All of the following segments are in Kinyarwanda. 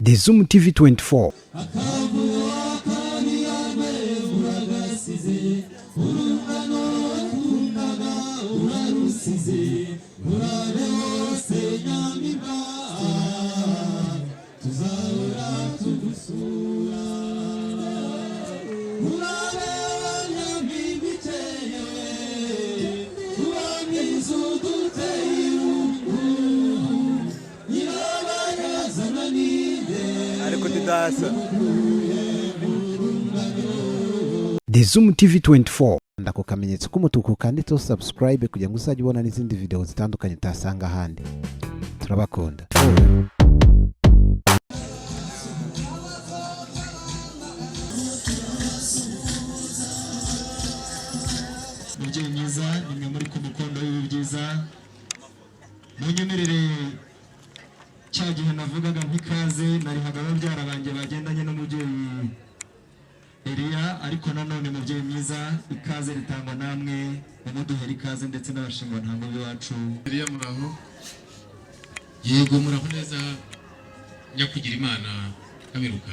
The Zoom TV 24. The Zoom TV 24. Ndako kamenyetso k'umutuku kanditseho subscribe kugira ngo uzajye ubona n'izindi video zitandukanye utasanga ahandi. Turabakunda. Mujye mwiza nimwe muri ku mukondo w'ibyiza. Munyemerere cya gihe navugaga nk'ikaze nari hagaba byara banje bagendanye n'umubyeyi Elia, ariko nanone mubyeyi mwiza ikaze ritangwa namwe umuduhera ikaze ndetse n'abashingwa ntango biwacu. Elia muraho? Yego muraho neza nyakugira Imana kabiruka.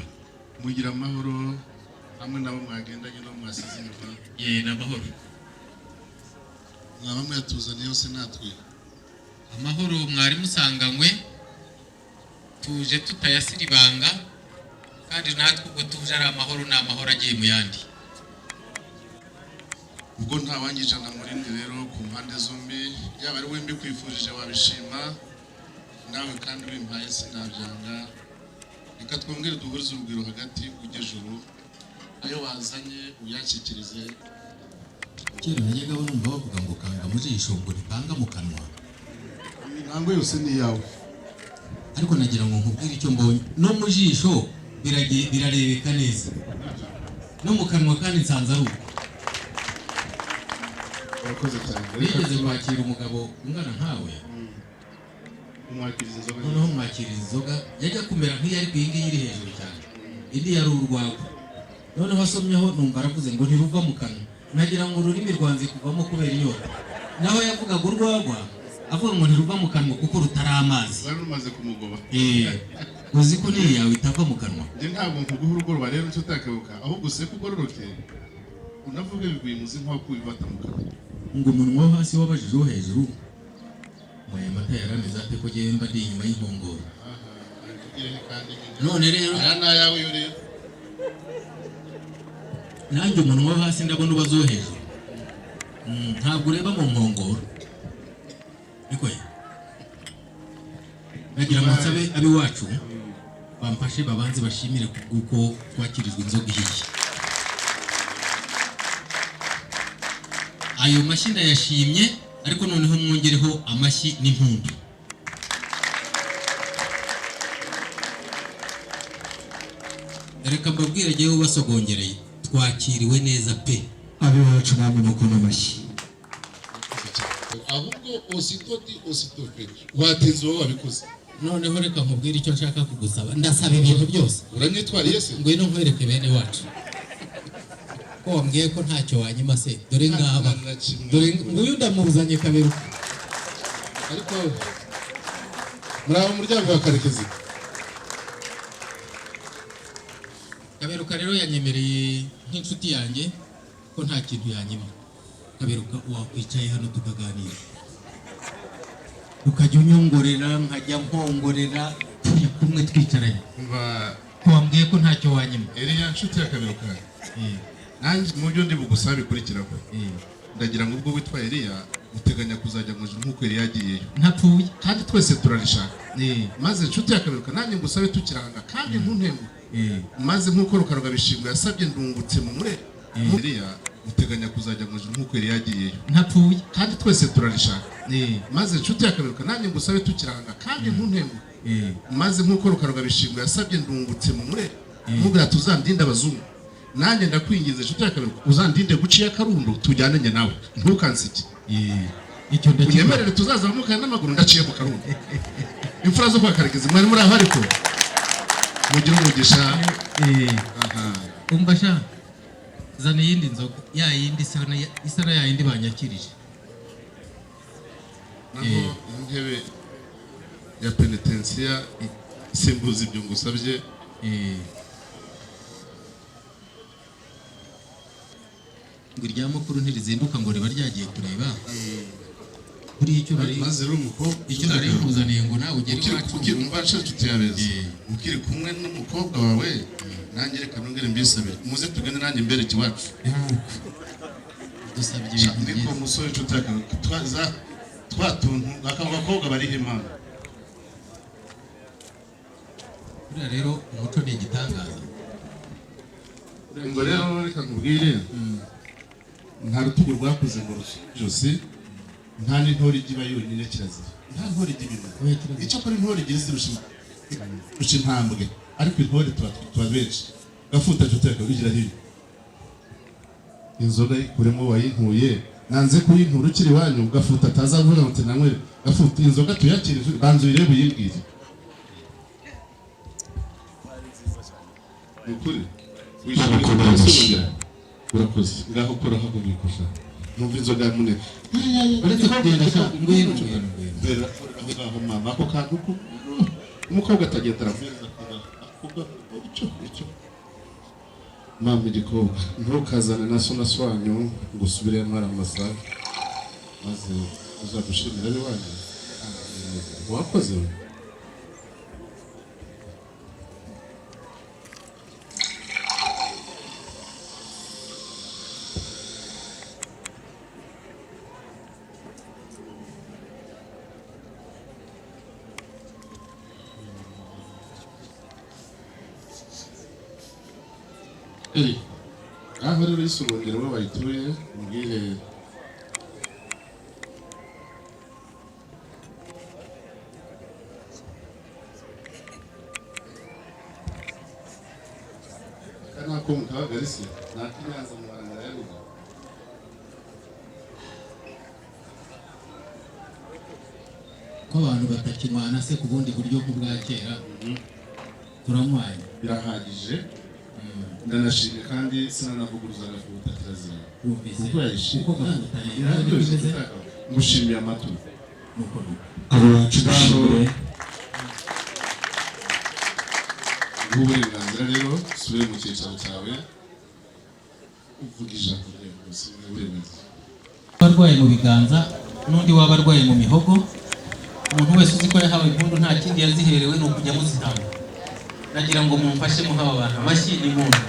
Mugira amahoro hamwe nabo mwagendanye no mwasize inyuma. Ye n'amahoro. Mwaba mwatuzaniye yose natwe. Amahoro mwari musanganywe tuje tutayasiribanga kandi natwe ubwo tuje ari amahoro n'amahoro agiye mu yandi. Ubwo nta wangijana murindi rero ku mpande zombi yaba ari wembi kwifurije wabishima nawe kandi wimpaye sinabyanga. Reka twongere duhurize urugwiro hagati ujyejuru ayo wazanye uyakikirize. Kera najyaga numva bavuga ngo kanga mu jisho ngo ripanga mu kanwa. Intango yose ni yawe. Ariko nagira ngo nkubwire icyo mbonye no mu jisho birarebeka neza no mu kanwa kandi nsanze ari uko. Urakoze cyane. Bigeze kwakira umugabo ungana nkawe umwakiriza inzoga. noneho mwakiriza inzoga yajya kumera nk'iyari kwingi iri hejuru cyane indi yari urwagwa noneho asomyeho numva aravuze ngo ntiruva mu kanwa nagira ngo ururimi rwanze kuvamo kubera inyota naho yavugaga urwagwa avuga ngo ntiruva mu kanwa kuko rutari amazi. Wari umaze kumugoba. Uzi ko niyo yawe itava mu kanwa. Nje ntabwo nkuguha urugoro rero nsutakabuka ahubwo se kugororoke unavuga biguye muzi nko kubivata mu kanwa. Ngo umunwa wo hasi wabajije wo hejuru mwaye mata yarameze ate ko genda ndi inyuma y'inkongoro. None rero aya nayawe yo rero nanjye umunwa wo hasi ndabona ubazo hejuru. Ntabwo ureba mu nkongoro. Niko ye nagira amasabe abi wacu bamfashe babanze bashimire kuko twakirijwe inzoga ihiye. Ayo mashyi ndayashimye ariko noneho mwongereho amashyi n'impundu. Reka mbabwire giye ubasogongereye twakiriwe neza pe. Abi wacu namwe mukono amashyi. ahubwo ositofe watenze wowe wabikoze. Noneho reka nkubwire icyo nshaka kugusaba ndasaba ibintu byose. Uranyitwariye se? Ngwino nkwereke bene wacu ko wambwiye ko ntacyo wanyima se dore ngaba dore nguyu ndamuzanye kaberuka. Ariko muraba umuryango wa Karekezi. Kaberuka rero yanyemereye nk'inshuti yanjye ko nta kintu yanyima. Kaberuka wakwicaye hano tukaganira ukajya unyongorera nkajya nkongorera turi kumwe twicaranye. Ko wambwiye ko ntacyo wanyima. Elia nshuti ya Kaberuka. Nanjye mu byo ndi bugusabe bikurikiraho. Ndagira ngo ubwo witwa Elia uteganya kuzajya mu ijuru nkuko Elia yagiyeyo. Ntapfuye kandi twese turarishaka. Maze nshuti ya Kaberuka nanjye ngusabe tukiranga kandi ntuntengu. Maze nkuko Rukaruga bishimwe yasabye ndungutse mu mure. Elia uteganya kuzajya mu ijuru nkuko Elia yagiyeyo. Ntapfuye kandi twese turarishaka. Maze nshuti ya Kaberuka nanjye ngusabe tukiranga kandi ntuntengu. Maze nkuko Rukaruga bishimwe yasabye ndungutse mu mure. Mubwira tuzandinde abazungu. Nanjye ndakwingize nshuti ya Kaberuka uzandinde guciya Karundo tujyananye nawe ntukansiki. Icyo Unyemerere tuzaza bamukana n'amaguru ndaciye mu Karundo. Imfura zo kwa Karekezi mwari muri aho ariko mugira umugisha. Umva sha zana yindi nzoga ya yindi isana ya yindi banyakirije. Naho intebe ya penitensiya simbuza ibyo ngusabye. ngo irya mukuru ntirizinduka ngo riba ryagiye kureba kuri icyo bari maze rero umukobwa icyo bari kuzaniye ngo nawe ugere iwacu umva nshuti yabeze ukiri kumwe n'umukobwa wawe nanjye reka nongere mbisabire muze tugende nanjye mbere iwacu dusabye ibintu niko musore nshuti twaza twatuntu bakobwa bari impano. buriya rero umuco ni igitangaza. ngo rero reka nkubwire nta rutugu rwakoze ngo rujosi nta n'intore igiba yonyine kirazira nta ntore igiba icyo kora intore igira zirusha intambwe ariko intore tuba benshi gafuta nshuti ugira hirya inzoga yikuremo wayinkuye nanze kuyinkura ukiri iwanyu gafuta atazavuga ngo nanywe gafuta inzoga tuyakire banza uyirebe uyibwire ni ukuri wishimye urakoze ngaho ukora hakubikosa numva inzoga munene uretse kugenda sha ngwino mbera ngaho mama ako kantu ko umukobwa atagenda aramweza akuga icyo mama igikobwa ntukazane na so na swanyu ngo usubire mwara amasaha maze uzadushimira ari wanyu wakoze aho rero isubongera we bayituye mbwire kana ko mukabagarisi nakinyaza mu barangara yaruga ko abantu batakimwana se ku bundi buryo bwa kera turamwaye birahagije. Ndanashimye kandi sinanavuguruza gafuta kirazira kuko yayishimye ngushimiye amatu abo bacu bashimire uburenganzira rero subire mu cyicaro cyawe uvuga ijambo ryose uburenganzira. abarwaye mu biganza n'undi waba arwaye mu mihogo umuntu wese uzi ko yahawe impundu nta kindi yaziherewe ni ukujya muzitanga. nagira ngo mumfashe muhaba abantu amashyi n'impundu.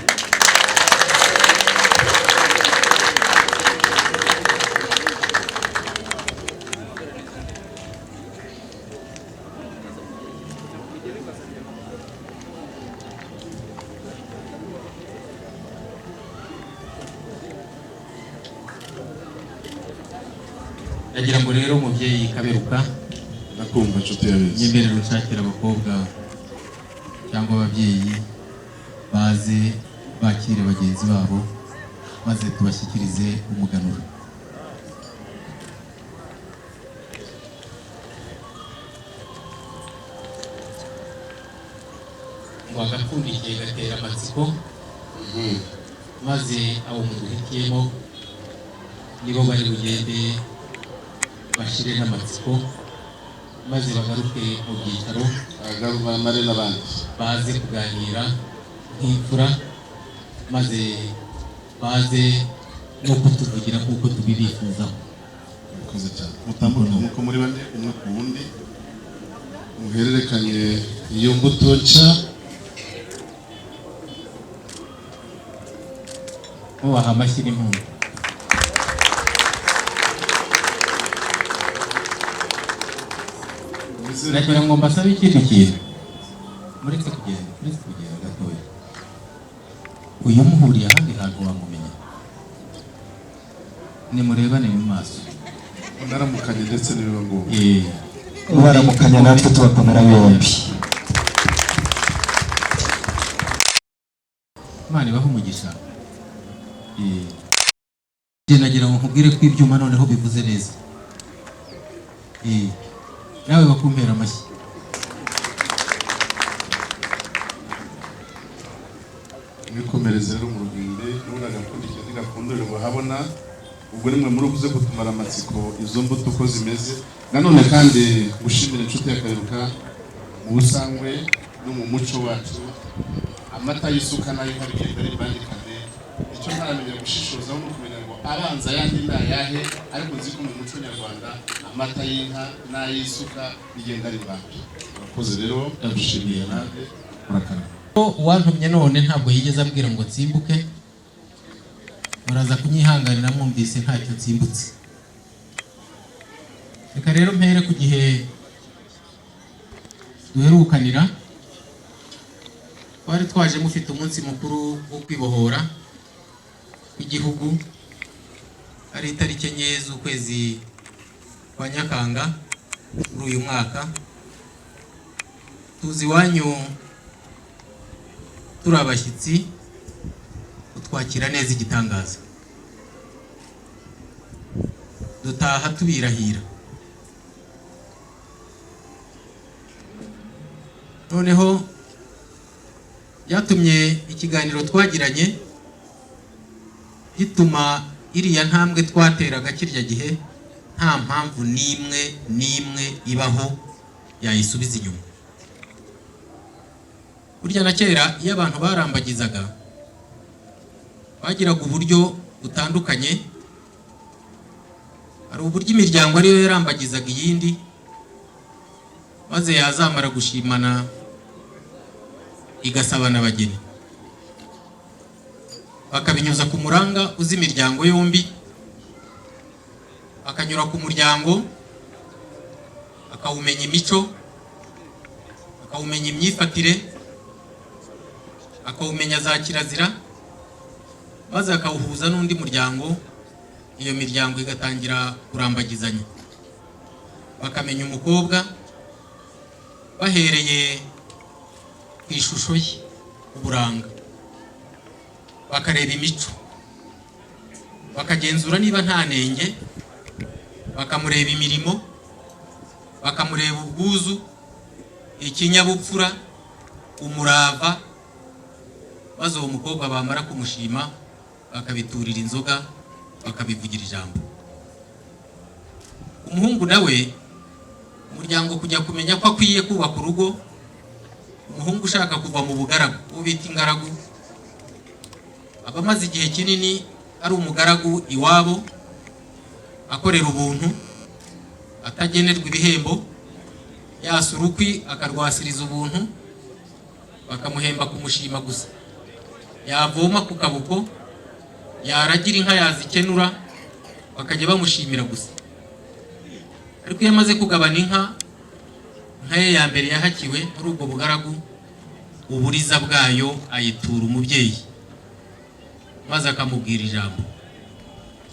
nagira ngo rero umubyeyi Kaberuka nakumva nshuti yabeze nyemerera ushakira abakobwa cyangwa ababyeyi baze bakire bagenzi babo maze tubashyikirize umuganura. ngo agapfundikiye gatera amatsiko maze abo muduhitiyemo nibo bari bugende bashire n'amatsiko maze bagaruke mu byicaro mare n'abandi baze kuganira nk'imfura maze baze no kutuvugira nk'uko tubibifuzaho. murakoze cyane mutambuka nk'uko muri bane umwe ku wundi muhererekanye iyo mbuto nshya mubaha amashyi n'impundu. nagira ngo mbasabe ikindi kintu muretse kugenda gatoya uyu muhuriye ahandi hantu wamumenya nimurebane mu maso naramukanye ndetse n'ibiba ngombwa baramukanya natwe tubakomera yombi. Imana ibahe umugisha. nagira ngo nkubwire ko ibyuma noneho bivuze neza nawe bakumpera amashyi. mwikomereze rero mu rugendo n'ubona agapfundikiye ntigapfundurire ngo habona ubwo nimwe muri uvuze kutumara amatsiko izo mbuto uko zimeze. nanone kandi gushimira inshuti ya Kaberuka mu busangwe no mu muco wacu amata y'isuka nayo harigenda ribandikane icyo ntaramenya gushishoza no kumenya ngo abanza yandi nayahe ariko nzi ko mu muco nyarwanda amata y'inka n'ay'isuka bigenda ribandikane. Urakoze rero ndagushimiye nawe murakana. Uwantumye none ntabwo yigeze abwira ngo nsimbuke, muraza kunyihanganira mwumvise ntacyo nsimbutse. Reka rero mpere ku gihe duherukanira, twari twaje mufite umunsi mukuru wo kwibohora w'igihugu, ari itariki enye z'ukwezi kwa Nyakanga muri uyu mwaka. Tuzi iwanyu turi abashyitsi, utwakira neza igitangaza, dutaha tubirahira. Noneho byatumye ikiganiro twagiranye gituma iriya ntambwe twateraga kirya gihe nta mpamvu n'imwe ibaho yayisubiza inyuma. Burya na kera iyo abantu barambagizaga bagiraga uburyo butandukanye. Hari uburyo imiryango ariyo yarambagizaga iyindi, maze yazamara gushimana igasabana abageni, bakabinyuza ku muranga uzi imiryango yombi, akanyura ku muryango akawumenya imico, akawumenya imyifatire, akawumenya za kirazira, maze akawuhuza n'undi muryango. Iyo miryango igatangira kurambagizanya, bakamenya umukobwa bahereye ku ishusho ye, uburanga, bakareba imico, bakagenzura niba nta nenge, bakamureba imirimo, bakamureba ubwuzu, ikinyabupfura, umurava, maze uwo mukobwa bamara kumushima bakabiturira inzoga, bakabivugira ijambo. Umuhungu nawe umuryango kujya kumenya ko akwiye kubaka urugo, umuhungu ushaka kuva mu bugaragu, uwo bita ingaragu, aba amaze igihe kinini ari umugaragu iwabo, akorera ubuntu, atagenerwa ibihembo, yasura ukwi akarwasiriza ubuntu, bakamuhemba kumushima gusa. Yavoma ku kabuko, yaragira inka yazikenura, bakajya bamushimira gusa. Ariko iyo amaze kugabana inka ye ya mbere yahakiwe muri ubwo bugaragu, uburiza bwayo ayitura umubyeyi, maze akamubwira ijambo,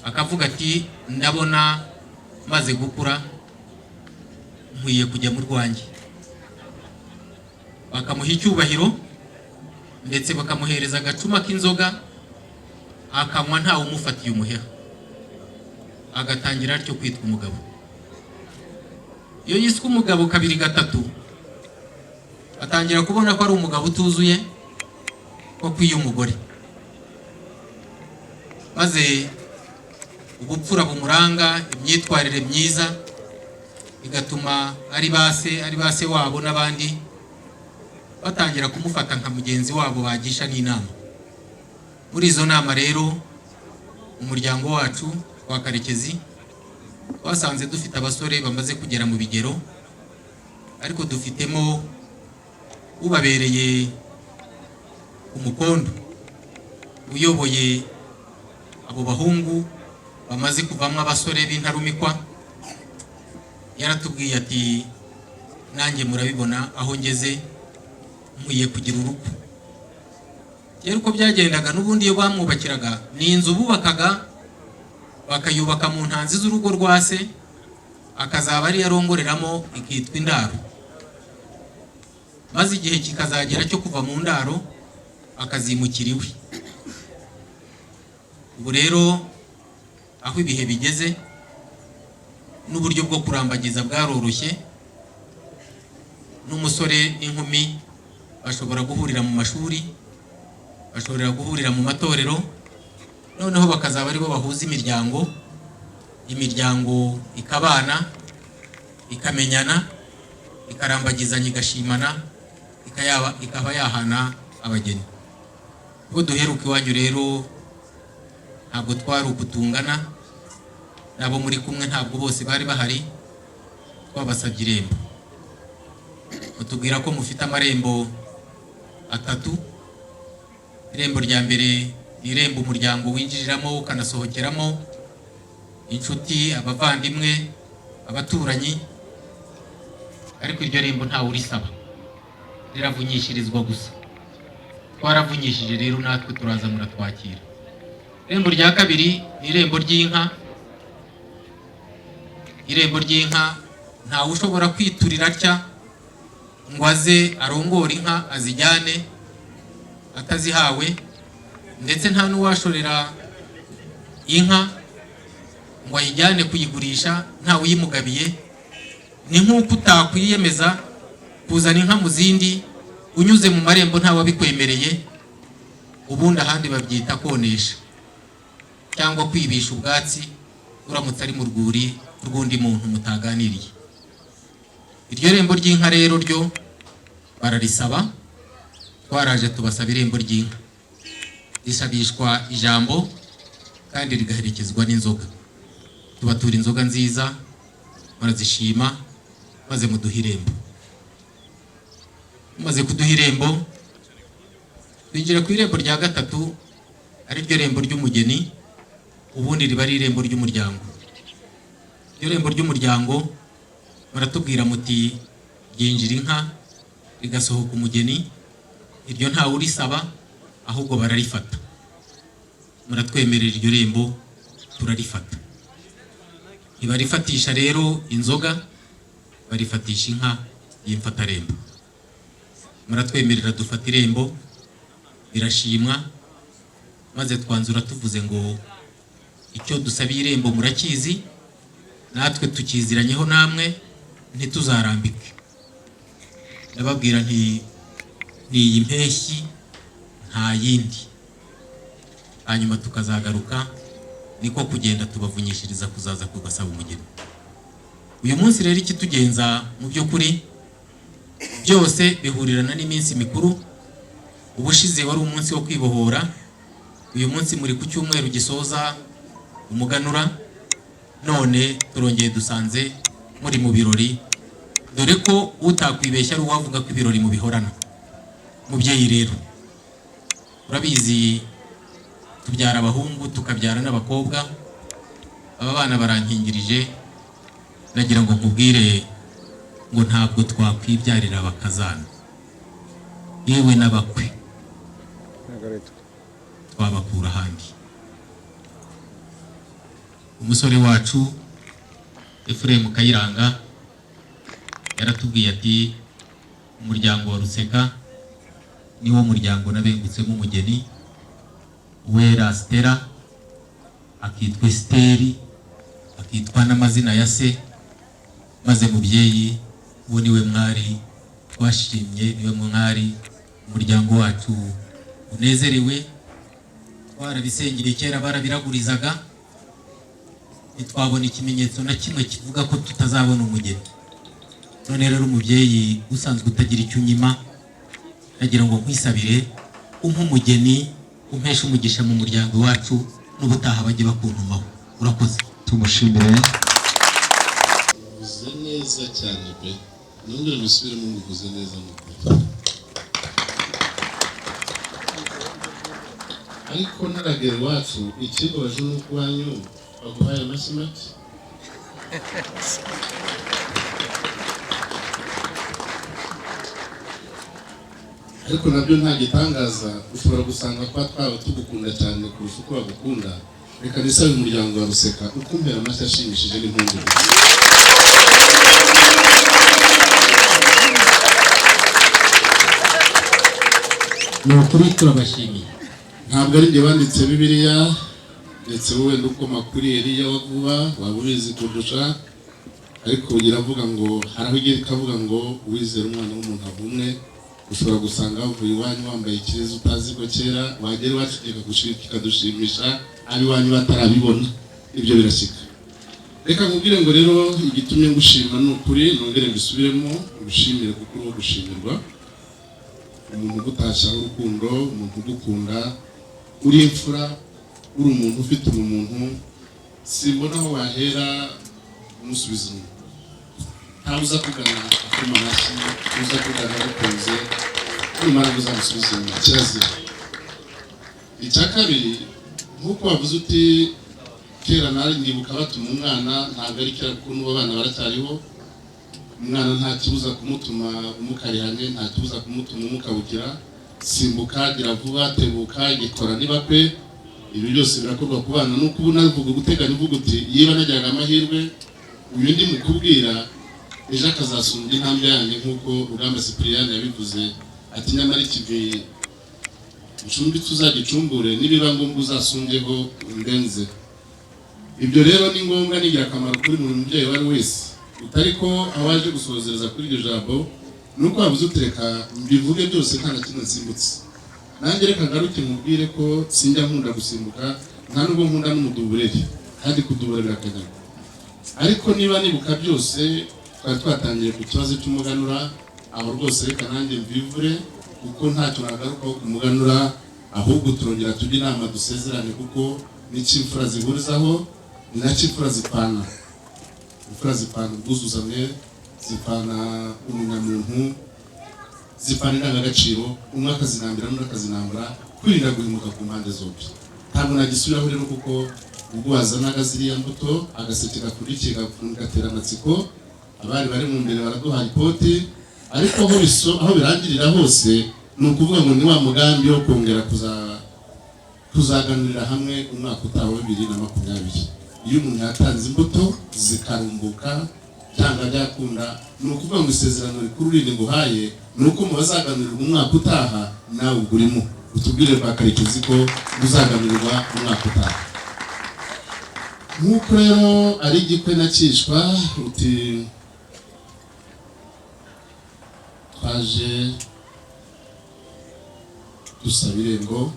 akavuga ati ndabona maze gukura nkwiye kujya mu rwanjye. Bakamuha icyubahiro ndetse bakamuhereza agacuma k'inzoga, akanywa ntawe umufatiye umuheha, agatangira atyo kwitwa umugabo. Iyo yiswe umugabo kabiri gatatu, atangira kubona ko ari umugabo utuzuye, ko kwiye umugore, maze ubupfura bumuranga, imyitwarire myiza, igatuma ari base wabo n'abandi batangira kumufata nka mugenzi wabo bagisha n'inama. Muri izo nama rero umuryango wacu wa Karekezi wasanze dufite abasore bamaze kugera mu bigero, ariko dufitemo ubabereye umukondo, uyoboye abo bahungu bamaze kuvamo abasore b'intarumikwa. Yaratubwiye ati nanjye murabibona aho ngeze, nkwiye kugira urugo. Rero uko byagendaga n'ubundi iyo bamwubakiraga ni inzu bubakaga, bakayubaka mu ntanzi z'urugo rwa se, akazaba ari yarongoreramo ikitwa indaro, maze igihe kikazagera cyo kuva mu ndaro akazimukira iwe. Ubu rero aho ibihe bigeze n'uburyo bwo kurambagiza bwaroroshye, n'umusore n'inkumi bashobora guhurira mu mashuri, bashobora guhurira mu matorero, noneho bakazaba aribo bahuza imiryango ikabana, ikamenyana, ikarambagizanya, igashimana, ikaba yahana abageni. Ubwo duheruka iwanyu rero ntabwo twari ukutungana, nabo muri kumwe ntabwo bose bari bahari, twabasabye irembo. Mutubwira ko mufite amarembo 3. Irembo rya mbere ni irembo umuryango winjiriramo ukanasohokeramo, inshuti, abavandimwe, abaturanyi, ariko iryo rembo ntawe urisaba, riravunyishirizwa gusa. Twaravunyishije rero natwe turaza muratwakira. Irembo rya kabiri ni irembo ry'inka. Irembo ry'inka ntawe ushobora kwiturira atya ngo aze arongore inka azijyane atazihawe, ndetse nta n'uwashorera inka ngo ayijyane kuyigurisha ntawe uyimugabiye. Ni nk'uko utakwiyemeza kuzana inka mu zindi unyuze mu marembo ntawe abikwemereye, ubundi ahandi babyita konesha cyangwa kwibisha ubwatsi uramutse ari mu rwuri rw'undi muntu mutaganiriye. Iryo rembo ry'inka rero ryo bararisaba. Twaraje tubasaba irembo ry'inka, risabishwa ijambo kandi rigaherekezwa n'inzoga. Tubatura inzoga nziza, barazishima, maze muduha irembo. Maze kuduha irembo, twinjira ku irembo rya 3, ari ryo rembo ry'umugeni, ubundi riba ari irembo ry'umuryango. Iryo rembo ry'umuryango baratubwira muti ryinjira inka rigasohoka umugeni, iryo ntawe urisaba ahubwo bararifata. Muratwemerera iryo rembo turarifata. Ntibarifatisha rero inzoga, barifatisha inka y'imfatarembo. Muratwemerera dufata irembo, birashimwa, maze twanzura tuvuze ngo icyo dusabiye irembo murakizi, natwe tukiziranyeho namwe ntituzarambike. Ndababwira nti ni iyi mpeshyi nta yindi, hanyuma tukazagaruka. Niko kugenda tubavunyishiriza kuzaza kubasaba umugeni. Uyu munsi rero ikitugenza mu by'ukuri byose bihurirana n'iminsi mikuru. Ubushize wari umunsi wo kwibohora, uyu munsi muri ku cyumweru gisoza umuganura, none turongeye dusanze muri mu birori, dore ko utakwibeshya ari uwavuga ko ibirori mu bihorana. Mubyeyi rero urabizi tubyara abahungu tukabyara n'abakobwa, aba bana barankingirije, nagira ngo nkubwire ngo ntabwo twakwibyarira abakazana, yewe n'abakwe twabakura ahandi. Umusore wacu Ephraim Kayiranga yaratubwiye ati umuryango wa Ruseka niwo muryango nabengutsemo umugeni. Uwera Stella akitwa Esteri, akitwa n'amazina ya se, maze mubyeyi uwo niwe mwari twashimye, niwe mwari umuryango wacu unezerewe. Twarabisengeye kera barabiragurizaga, ntitwabona ikimenyetso na kimwe kivuga ko tutazabona umugeni. None rero umubyeyi usanzwe utagira icyo unyima, nagira ngo nkwisabire umpe umugeni, umpeshe umugisha mu muryango wacu, n'ubutaha bajye bakuntumaho. Urakoze. Tumushimire. Uvuze neza cyane pe, nongere musubiremo ngo uvuze neza n'ukuri. Ariko naragera iwacu ikibabaje n'uko wanyu baguhaye amashyi make. Ariko nabyo nta gitangaza, ushobora gusanga kwa twawe tugukunda cyane kurusha uko bagukunda. Reka nisabe umuryango wa Ruseka ukumpera amashyi ashimishije n'impundu. Ni ukuri turabashimiye. Ntabwo ari njye banditse Bibiliya, ndetse wowe ndukoma kuri Eliya wa vuba waba ubizi kudusha, ariko ugira avuga ngo haraho igihe kavuga ngo wizera umwana w'umuntu avumwe. Ushobora gusanga wavuye iwanyu wambaye ikirezi utazi ko kera, wagera iwacu kikadushimisha, ari iwanyu batarabibona. Ibyo birashyika. Reka nkubwire ngo rero igitumye ngushima ni ukuri, nongere mbisubiremo, ngushimire kuko uri gushimirwa. umuntu ugutasha urukundo, umuntu ugukunda, uri imfura, uri umuntu ufite umuntu, simbona aho wahera umusubiza inyuma. Ntawe uza kugana akuma hasi, uza kugana agukunze, numara uzamusubiza inyuma, kirazira. Icya kabiri, nk'uko wavuze uti kera nari ndibuka batuma umwana, ntabwo ari kera kuko n'ubu abana baracyariho. Umwana nta kibuza kumutuma umukarihane, nta kibuza kumutuma umukabukira. Simbuka, gira vuba, tebuka, gikora niba kwe. Ibi byose birakorwa ku bana. Nuko ubu navuga guteganya uvuga uti yiba nagiraga amahirwe uyu ndi mukubwira ejo akazasumbya intambwe yanjye nk'uko Rugamba Cyprien yabivuze ati nyamara ikivi icumbi tuzagicumbure nibiba ngombwa uzasumbeho ndenze. Ibyo rero ni ngombwa n'ingirakamaro kuri buri mubyeyi wari wese, utariko awaje gusozereza kuri iryo jambo nuko wabuze utereka mbivuge byose nta na kimwe nsimbutse. Nanjye reka ngaruke mubwire ko sinjya nkunda gusimbuka, nta nubwo nkunda n'umuduburere, kandi kuduburira birakanyagwa. Ariko niba nibuka byose twari twatangiye ku kibazo cy'umuganura, abo rwose reka nanjye mbivure kuko ntacyo nagarukaho ku muganura, ahubwo turongera tujye inama dusezerane kuko n'ikimfura zihurizaho ni nacyo imfura zipana. Imfura zipana ubwuzuzanye, zipana umunyamuntu, zipana indangagaciro, umwe akazinambira n'undi akazinambura, kwirinda guhemuka ku mpande zombi. Ntabwo nagisubiraho rero kuko ubwo wazanaga ziriya mbuto agaseke gakurikiye gatera amatsiko, abari bari mu mbere baraduha ipoti, ariko aho birangirira hose ni ukuvuga ngo ni wa mugambi wo kongera kuzaganurira hamwe umwaka utaha wa 2020. Iyo umuntu yatanze imbuto zikarumbuka cyangwa byakunda, ni ukuvuga ngo isezerano rikuru rindi nguhaye ni uko mu bazaganirirwa umwaka utaha nawe ugurimo. Utubwire kwa Karekezi ko uzaganirirwa umwaka utaha. Nk'uko rero ari igikwe nakishwa uti twaje dusaba irembo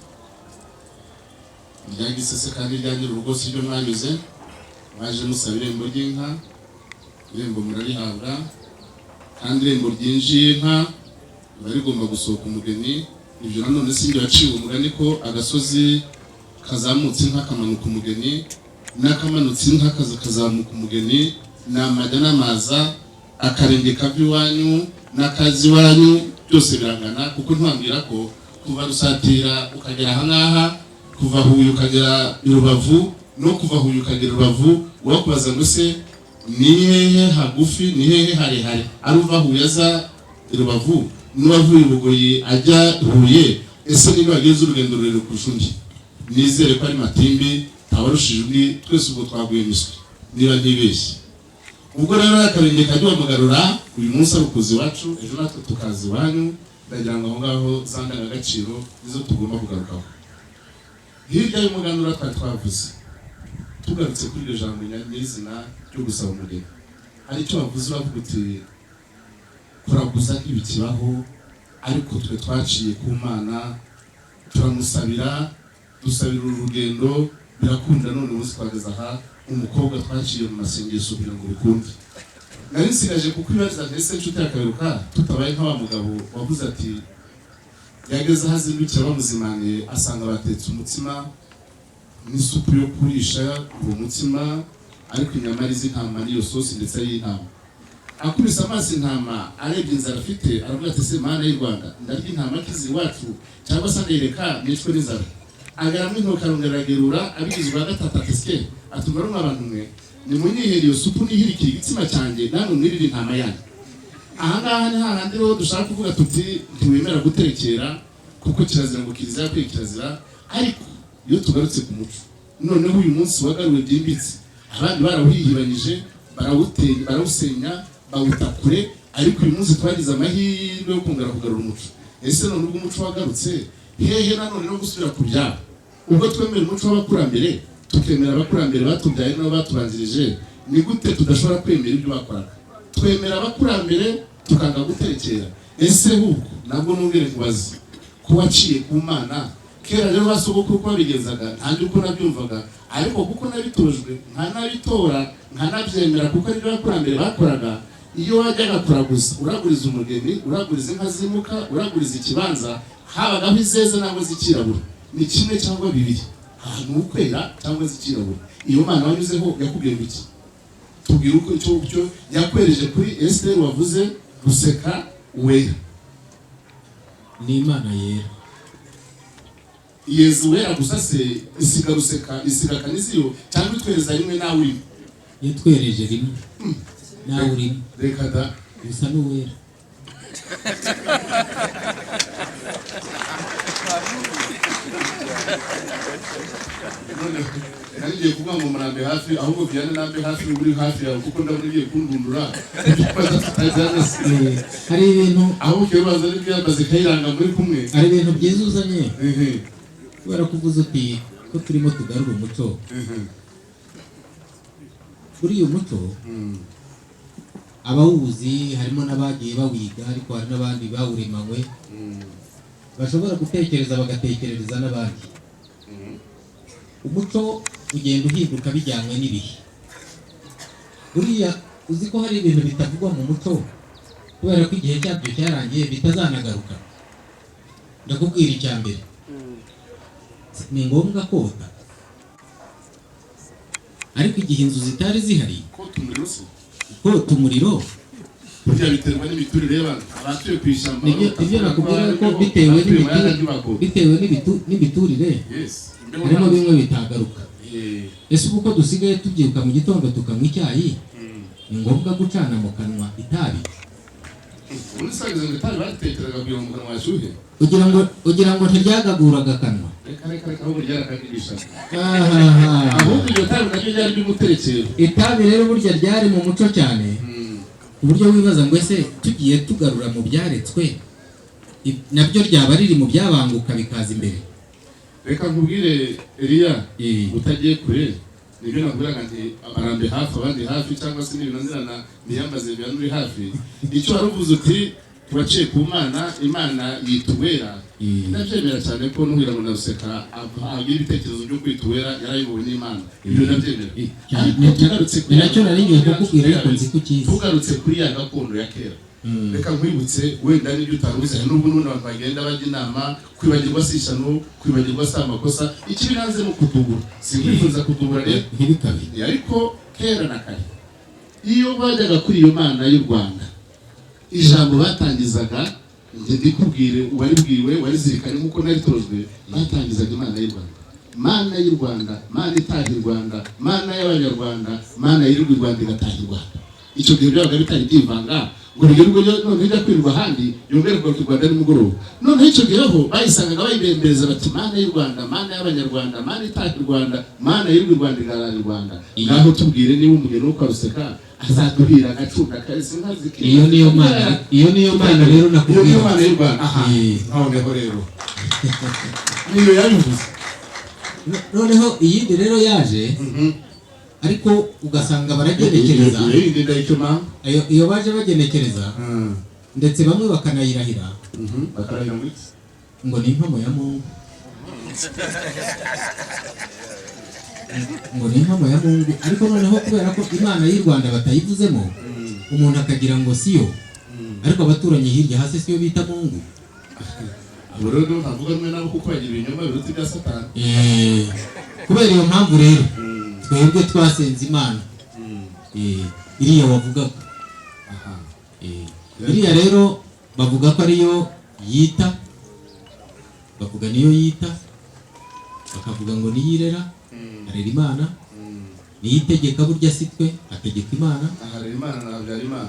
rya Gisese kandi rya Nyirurugo si ryo mwanyuze, mwaje musaba irembo ry'inka, irembo murarihabwa, kandi irembo ryinjiye inka biba rigomba gusohoka umugeni. Ibyo nanone sinjye waciwe umugani ko agasozi kazamutse inka kamanuka umugeni, n'akamanutse inka kazamuka umugeni, n'amajya n'amaza, akarenge kava iwanyu n'akazi iwanyu byose birangana. Kuko ntwambwira ko kuva Rusatira ukagera ahangaha, kuva Huye ukagera i Rubavu, no kuva Huye ukagera i Rubavu, wakubaza ngo se ni hehe hagufi ni hehe harehare, ari uva Huye aza i Rubavu n'uwavuye i Bugoyi ajya Huye, ese niba wageze urugendo rurerure kurusha undi? Nizere ko ari Matimbi tawarushije undi, twese ubwo twaguye miswi niba ntibeshye. Ubwo rero akarenge kajya bamugarura uyu munsi arukuzi wacu, ejo natwe tukazi iwanyu. Ndagira ngo aho ngaho za ndangagaciro nizo tugomba kugarukaho. Hirya y'umuganura twari twavuze, tugarutse kuri iryo jambo nyamizina ryo gusaba umugeni, hari icyo wavuze uravuga uti kuraguza ntibikibaho, ariko twe twaciye ku Mana turamusabira, dusabira urugendo birakunda. None umunsi twageze aha umukobwa twaciye mu masengesho kugira ngo bikunde. Nari nsigaje kuko ibibaza ndetse inshuti yakaberuka tutabaye nka wa mugabo wavuze ati yageze ahazindukira bamuzimaniye asanga batetse umutsima n'isupu yo kurisha uwo mutsima, ariko inyama ari z'intama n'iyo sosi ndetse y'intama. Akubise amaso intama, arebye inzara afite, aravuga ati se Mana y'u Rwanda, ndarya intama kizi iwacu cyangwa se ndereka nicwe n'inzara? Agaramo intoki arongeragerura, abigize ubwa gatatu atesike atumara abantu mwe nimunyihera iyo supu nihirikira igitsina cyanjye, namwe mwirire intama yanyu. Ahangaha ni hahandi rero dushaka kuvuga tuti ntiwemera guterekera kuko kirazira ngo kiliziya kwiye kirazira. Ariko iyo tugarutse ku muco, noneho uyu munsi wagaruwe byimbitse, abandi barawuhihibanyije, barawusenya, bawuta kure, ariko uyu munsi twagize amahirwe yo kongera kugarura umuco. Ese none ubwo umuco wagarutse hehe nanone no gusubira ku byabo? Ubwo twemera umuco w'abakurambere, tukemera abakurambere batubyaye nabo batubanjirije, ni gute tudashobora kwemera ibyo bakoraga? Twemera abakurambere tukanga guterekera. Ese huko nabwo nubwire kubaza ko waciye ku Mana kera rero basogokuru ko babigenzaga, ntange uko nabyumvaga, ariko kuko nabitojwe nkanabitora nkanabyemera kuko ari byo abakurambere bakoraga, iyo wajyaga kuraguza uraguriza umugeni, uraguriza inka zimuka, uraguriza ikibanza, habagaho izeze nangwa zikirabura, ni kimwe cyangwa bibiri, ahantu ukwera cyangwa zikirabura. Iyo Mana wanyuzeho yakubwiye ngo iki? Tubwire uko icyo yakwereje kuri Esther wavuze Ruseka wera. Ni Imana yera. Yezu wera gusa se isiga Ruseka isiga Kaniziyo cyangwa itwereza rimwe nawe uri? Yatwereje rimwe. Nawe uri. Reka da bisa n'uwera. ngiye kuvuga ngo murambe hafi, ahubwo byane nambe hafi uri hafi yawe kuko ndaburiye kundundura. Hari ibintu aho ukibaza n'ibyo yamaze kayiranga muri kumwe. Hari ibintu byizuzanye. Kubera kuvuza uti ko turimo tugarura umuco. Kuri uyu muco abawuzi harimo n'abagiye bawiga, ariko hari n'abandi bawuremanywe bashobora gutekereza bagatekerereza n'abandi. Umuco ugenda uhinduka bijyanywe n'ibihe. Buriya uzi ko hari ibintu bitavugwa mu muco kubera ko igihe cyabyo cyarangiye bitazanagaruka. Ndakubwira icya mbere, ni ngombwa kota, ariko igihe inzu zitari zihari kota umuriro burya biterwa n'imiturire y'abantu abatuye ku ishyamba. Ibyo nakubwira ko bitewe n'imiturire harimo bimwe bitagaruka. Ese uko dusigaye tubyuka mu gitondo tukanywa icyayi, ni ngombwa gucana mu kanwa itabi? Ugira ngo ntiryagaguraga akanwa? Itabi rero burya ryari mu muco cyane, uburyo wibaza ngo ese tugiye tugarura mu byaretswe nabyo ryaba riri mu byabanguka bikaza imbere. Reka nkubwire Eliya, utagiye kure nibyo nakubwiraga nti abarambe hafi abandi hafi, cyangwa se n'ibinanirana niyambaze bya nuri hafi. Icyo waruvuze uti turaciye ku Mana, Imana yituwera, ndabyemera cyane ko nuhira ngo Ruseka agira ibitekerezo byo kwituwera yarayobowe n'Imana. Ibyo ndabyemera. Ni nacyo nari ngiye kukubwira, ariko nzi ko ukizi. Tugarutse kuri ya gakondo ya kera, reka nkwibutse wenda n'ibyo utarubize, n'ubwo n'ubundi abantu bagenda bajya inama, kwibagirwa si ishyano, kwibagirwa si amakosa. Ikibi nanze ni ukutubura, sinkwifuza kutubura rero ntibikabe. Ariko kera na kare iyo bajyaga kuri iyo Mana y'u Rwanda, ijambo batangizaga, njye ndikubwire waribwiwe warizirikanye nk'uko naritorozwe, batangizaga Imana y'u Rwanda, Mana y'u Rwanda, Mana itaha u Rwanda, Mana y'Abanyarwanda, Mana y'u Rwanda igataha u Rwanda. Icyo gihe byabaga bitari byivanga ngo nirwo none ijya kwirwa ahandi yongere kugaruka u Rwanda nimugoroba. None icyo gihe ho bayisangaga bayibembereza bati Mana y'u Rwanda, Mana y'Abanyarwanda, Mana itaha u Rwanda, Mana y'u Rwanda igataha u Rwanda. Ngaho tubwire niba umugeni wo kwa Ruseka azaduhira agacunda kahise nkaziki. Iyo niyo Mana rero nakubwira. Iyo Mana y'u Rwanda. Noneho rero niyo yabivuze. Noneho iyindi rero yaje, ariko ugasanga baragenekereza. Iyo baje bagenekereza ndetse bamwe bakanayirahira, ngo ni impamo ya Mungu, ngo ni impamo ya Mungu. Ariko noneho kubera ko Imana y'u Rwanda batayivuzemo, umuntu akagira ngo siyo, ariko abaturanyi hirya hasi siyo bita Mungu. Rero ntavuga rumwe nabo kuko bagira ibinyoma biruta ibya Satani. Kubera iyo mpamvu rero twebwe twasenze Imana iriya wavugaga. Iriya rero bavuga ko ariyo yita, bavuga niyo yita, bakavuga ngo niyirera, arera Imana, niyitegeka, burya si twe ategeka Imana, arera Imana na abyara Imana,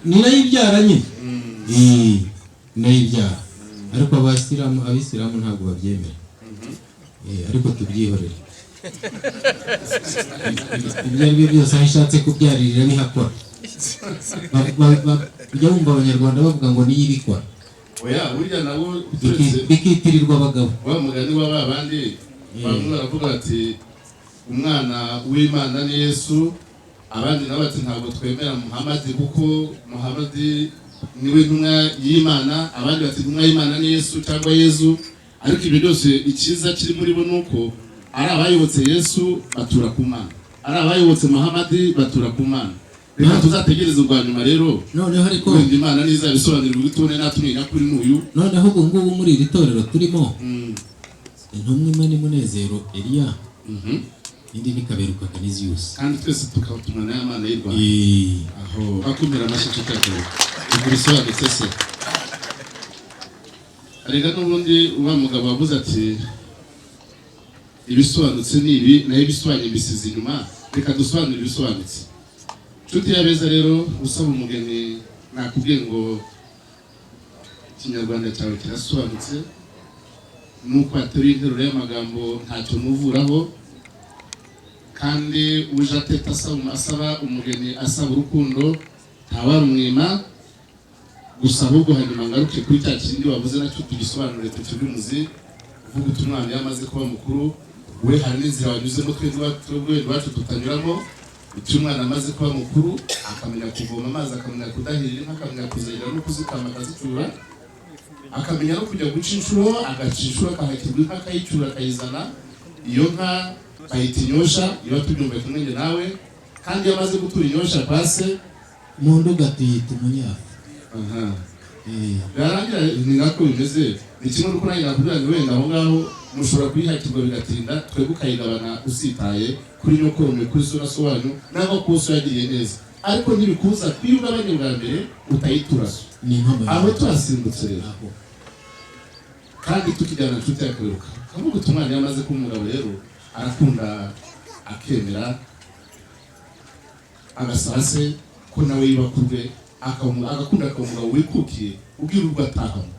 ni nayo ibyara nyine. Ni nayo ibyara, ariko abisilamu ntabwo babyemera. Ariko tubyihorere. Ibyo ari byo byose aho ishatse kubyarira bihakora. Ujya wumva Abanyarwanda bavuga ngo niyo ibikora. Oya, burya nabo bikitirirwa abagabo. Wa mugani wa babandi bamwe baravuga ati umwana w'Imana ni Yesu, abandi nabo bati ntabwo twemera Muhammad kuko Muhammad niwe ntumwa y'Imana, abandi bati ntumwa y'Imana ni Yesu cyangwa Yezu. Ariko ibyo byose ikiza kiri muri bo nuko ari abayobotse Yesu batura ku Mana, ari abayobotse Muhammad batura ku Mana. reka tuzategereze ubwa nyuma rero noneho ariko wenda Imana niza bisobanurira ubutone natumenya kuri n'uyu noneho ubwo ngubu muri iri torero turimo intumwa imwe ni Munezero Elia indi ni Kaberuka Canisius kandi twese tukatumwa na Imana y'u Rwanda aho bakumira amashyi cyakora ubwo bisobanutse se arega n'ubundi uba mugabo wavuze ati ibisobanutse ni ibi nayo ibisobanuro bisize inyuma reka dusobanure ibisobanutse nshuti y'abeza rero usaba umugeni nakubwiye ngo ikinyarwanda cyawe kirasobanutse nuko ateruye interuro y'amagambo ntacyo muvuraho kandi uje ateta asaba umugeni asaba urukundo ntawarumwima gusa ahubwo hanyuma ngaruke kuri cya kindi wavuze nacyo tugisobanure tukibimuzi uvuga uti umwana yamaze kuba mukuru we hari n'inzira wanyuzemo twebwe iwacu tutanyuramo uti umwana amaze kuba mukuru akamenya kuvoma amazi akamenya kudahirira inka akamenya kuzahira no kuzikama akazicyura akamenya no kujya guca inshuro agaca inshuro akahakirwa inka akayicyura akayizana iyo nka bayita inyosha iyo tubyumva kumwe nawe kandi iyo amaze gutura inyosha pase mu nduga tuyita umunyafu byarangira ni nako bimeze ni kimwe n'uko nanjye nakubwira ngo wenda aho ngaho mushobora kuyihakirwa bigatinda twebwe ukayigabana usitaye kuri nyokorome kuri so wanyu nangwa ku so yagiriye neza ariko ntibikuza kwiyo ugabanye bwa mbere utayitura so aho turasimbutse rero kandi tukijyana nshuti Kaberuka kavuga uti umwana yamaze kuba umugabo rero arakunda akemera agasaba se ko nawe yibakurwe agakunda umugabo wikukiye ubwira urwo atahamo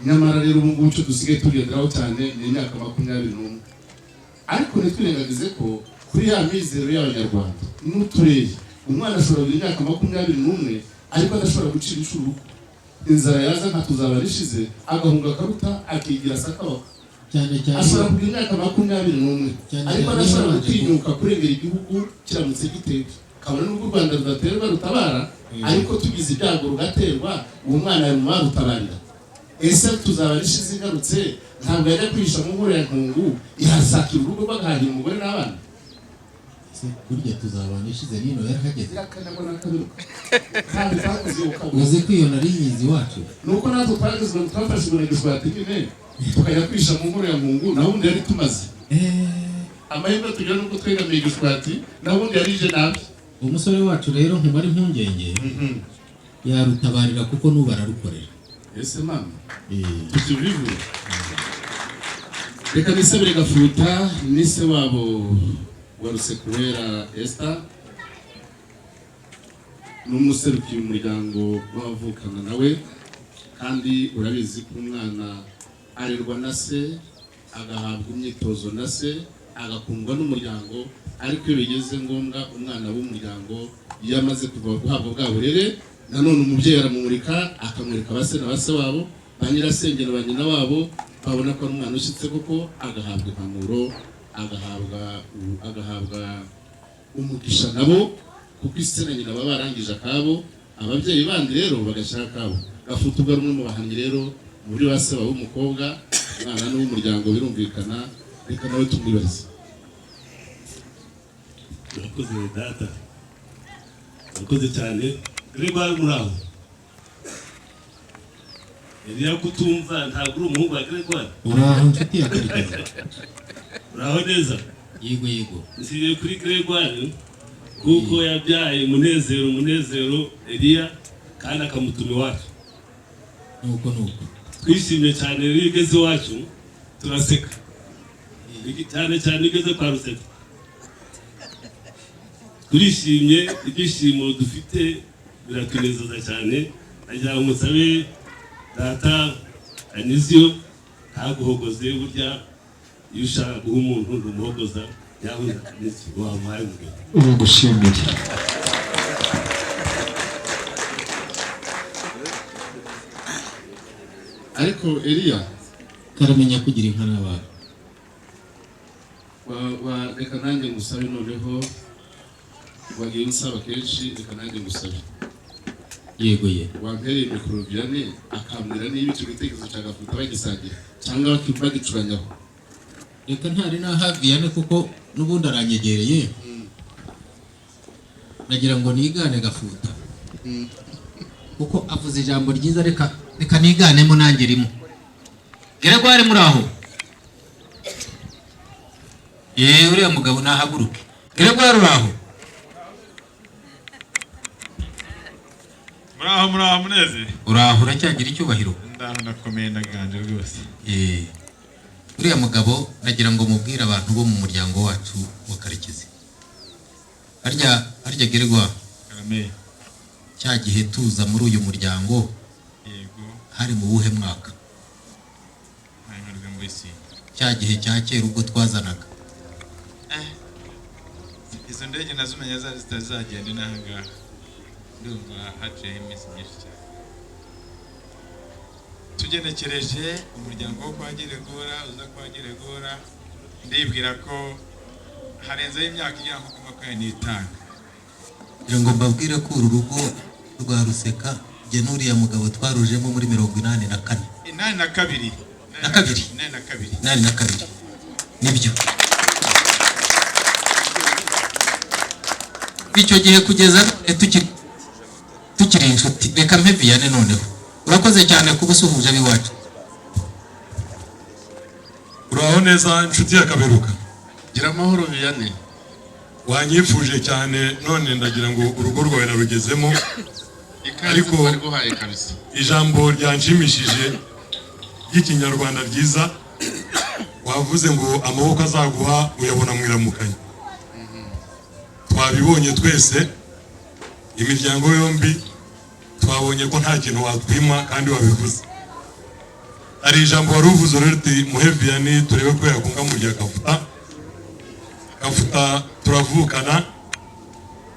nyamara rero ubu ngubu cyo dusigaye tugenderaho cyane ni imyaka 21 ariko ntitwirengagize ko kuri ya mizero y'abanyarwanda n'uturere umwana ashobora kugira imyaka 21 ariko adashobora gucira inshuro inzara yaza nka tuzaba rishize agahunga karuta akigira sakaba cyane ashobora kugira imyaka 21 ariko adashobora gutinyuka kurengera igihugu kiramutse giteye kabone n'ubwo u Rwanda rudaterwa rutabara ariko tugize ibyago rugaterwa uwo mwana ari mu barutabarira ese tuzaba rishize igarutse ntabwo yajya kwisha mu nkuru ya ntungu ihasakira urugo bagahahira umugore n'abana burya tuzaba nishize nino yarahageze yakanyagwa na Kaberuka kandi twakoze ukabuze uzi ko iyo nari nyizi wacu nuko natwe twagezwe twafashe na gishwati nyine tukajya kwisha mu nkuru ya ntungu naho undi yari tumaze amahirwe tugira nuko twegamiye gishwati naho undi yarije nabi umusore wacu rero nkubari impungenge yarutabarira kuko nuba ararukorera ese mama tukibivu reka nisabire Gafuta nise wabo waruse kubera Esther n'umuserukiye umuryango w'abavukana nawe kandi urabizi ko umwana arerwa na se agahabwa imyitozo na se agakundwa n'umuryango ariko iyo bigeze ngombwa umwana w'umuryango iyo amaze kuva guhabwa bwa burere nanone umubyeyi aramumurika akamurika abase na base wabo ba nyirasenge na ba nyina wabo babona ko ari umwana ushyitse koko agahabwa impanuro agahabwa umugisha nabo kuko isi na nyina baba barangije akabo ababyeyi bandi rero bagashyira akabo Gafuta ubwo rumwe mu bahanyi rero muri base wabo w'umukobwa umwana n'uw'umuryango birumvikana reka nawe tumwibarize urakoze data urakoze cyane Gregoire muraho Elia kutumva ntabwo uri umuhungu wa Gregoire uraho nshuti ya Kaberuka uraho neza yego nsiye kuri Gregoire kuko yabyaye Munezero Elia kandi akamutuma iwacu nuko twishimye cyane rero igeze iwacu turaseka cyane igeze kwa Ruseka turishimye ibyishimo dufite biratunezeza cyane nagira ngo musabe data Canisius ntaguhogoze burya iyo ushaka guha umuntu ntumuhogoza yawe Canisius wamuhaye ubu gushimira ariko Elia karamenya kugira inka n'abantu reka nanjye ngusabe noneho wagiye unsaba kenshi reka nanjye ngusabe yego wampereye mikoro Vianney akambwira niba icyo gitekerezo cya Gafuta bagisangira cyangwa bagicuranyaho reka ntari naha Vianney kuko n'ubundi aranyegereye nagira ngo nigane Gafuta kuko avuze ijambo ryiza, reka niganemo nanjye rimo. Geregwari muri aho? Uriya mugabo nahaguruke. Geregwari uraho? Muraho muneze. Uraho uracyagira icyubahiro? Ndaho nakomeye ndaganje rwose. Uriya mugabo nagira ngo mubwire abantu bo mu muryango wacu wa Karekezi. Harya Geregwari. Karame. Cya gihe tuza muri uyu muryango. Yego. Hari mu buhe mwaka? Ntabwo mbisi. Cya gihe cya kera ubwo twazanaga. Izo ndege nazumenya zari zitazagenda n'ahangaha. Ndumva haciye iminsi myinshi cyane. Tugenekereje umuryango wo kwa Geregora uza kwa Geregora, ndibwira ko harenzeho imyaka igera nko 25. Ngira ngo mbabwire ko uru rugo rwa Ruseka jye n'uriya mugabo twarujemo muri 84. 82. Nibyo. Icyo gihe kugeza tukiri inshuti. Reka mpe Vianney noneho. Urakoze cyane kubusuhuje biwacu. Uraho neza inshuti ya Kaberuka. gira amahoro Vianney. Wanyifuje cyane none ndagira ngo urugo rwawe narugezemo. Ariko bari guhaye kabisa. Ijambo ryanshimishije ry'ikinyarwanda ryiza wavuze ngo amaboko azaguha uyabona mwiramukanye. Twabibonye twese, imiryango yombi twabonye ko nta kintu watwima kandi wabivuze. Ari ijambo wari uvuze rero uti muhe Vianney turebe ko yakunga mu gihe Kafuta turavukana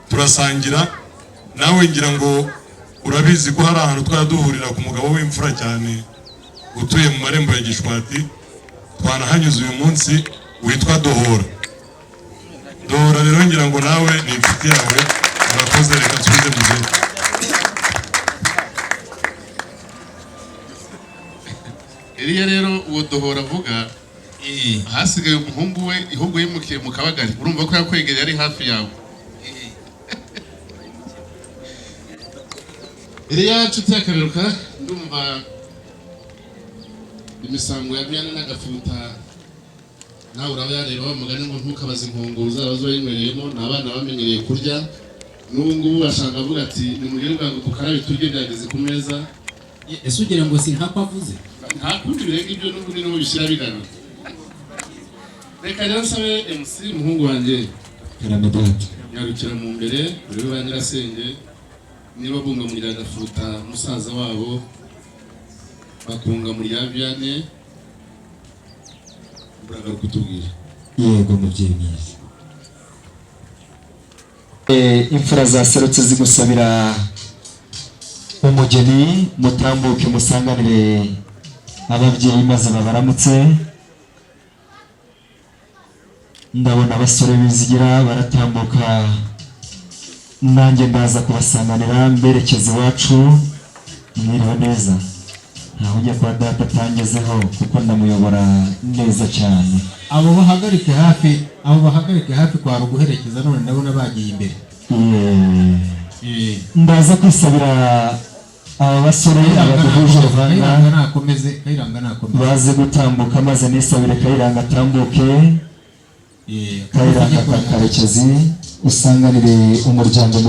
turasangira, nawe ngira ngo urabizi ko hari ahantu twaduhurira ku mugabo w'imfura cyane utuye mu marembo ya Gishwati, twanahanyuze uyu munsi witwa Dohora rero ngira ngo nawe ni inshuti yawe. Urakoze, reka nsubize mu gihe. Eliya rero uwo Dohora avuga hasigaye umuhungu we ihubwo yimukiye mu Kabagari, urumva ko yakwegereye ari hafi yawe. Eliya nshuti ya Kaberuka, ndumva imisango ya Vianney na Gafuta nawe uraba yareba bamugane ngo ntukabaze inkongoro zaba yinywereyemo, ni abana bamenyereye kurya. N'ubu ngubu bashaka avuga ati nimugire bwangu dukarabe turye byageze ku meza. Ese ugira ngo si nkako avuze? Nta kundi birenga ibyo n'ubu ni n'ubu bishyira bigana. Reka rero nsabe MC umuhungu wanjye nyarukira mu mbere urebe ba nyirasenge niba bunga mu rya Gafuta musaza wabo bakunga mu rya Vianney buraga kutubwira. Yego mubyeyi mwiza. Imfura zaserutse zigusabira umugeni, mutambuke musanganire ababyeyi maze babaramutse. Ndabona abasore bizigira baratambuka, nanjye ndaza kubasanganira mberekeza iwacu. Mwiriwe neza. Ntaho ujya kwa data atangezeho kuko ndamuyobora neza cyane. Abo bahagarike hafi kwa ruguherekeza, none ndabona bagiye imbere. Ndaza kwisabira aba basore abaduhuje Kayiranga baze gutambuka maze nisabire Kayiranga atambuke. Kayiranga kwa Karekezi usanganire umuryango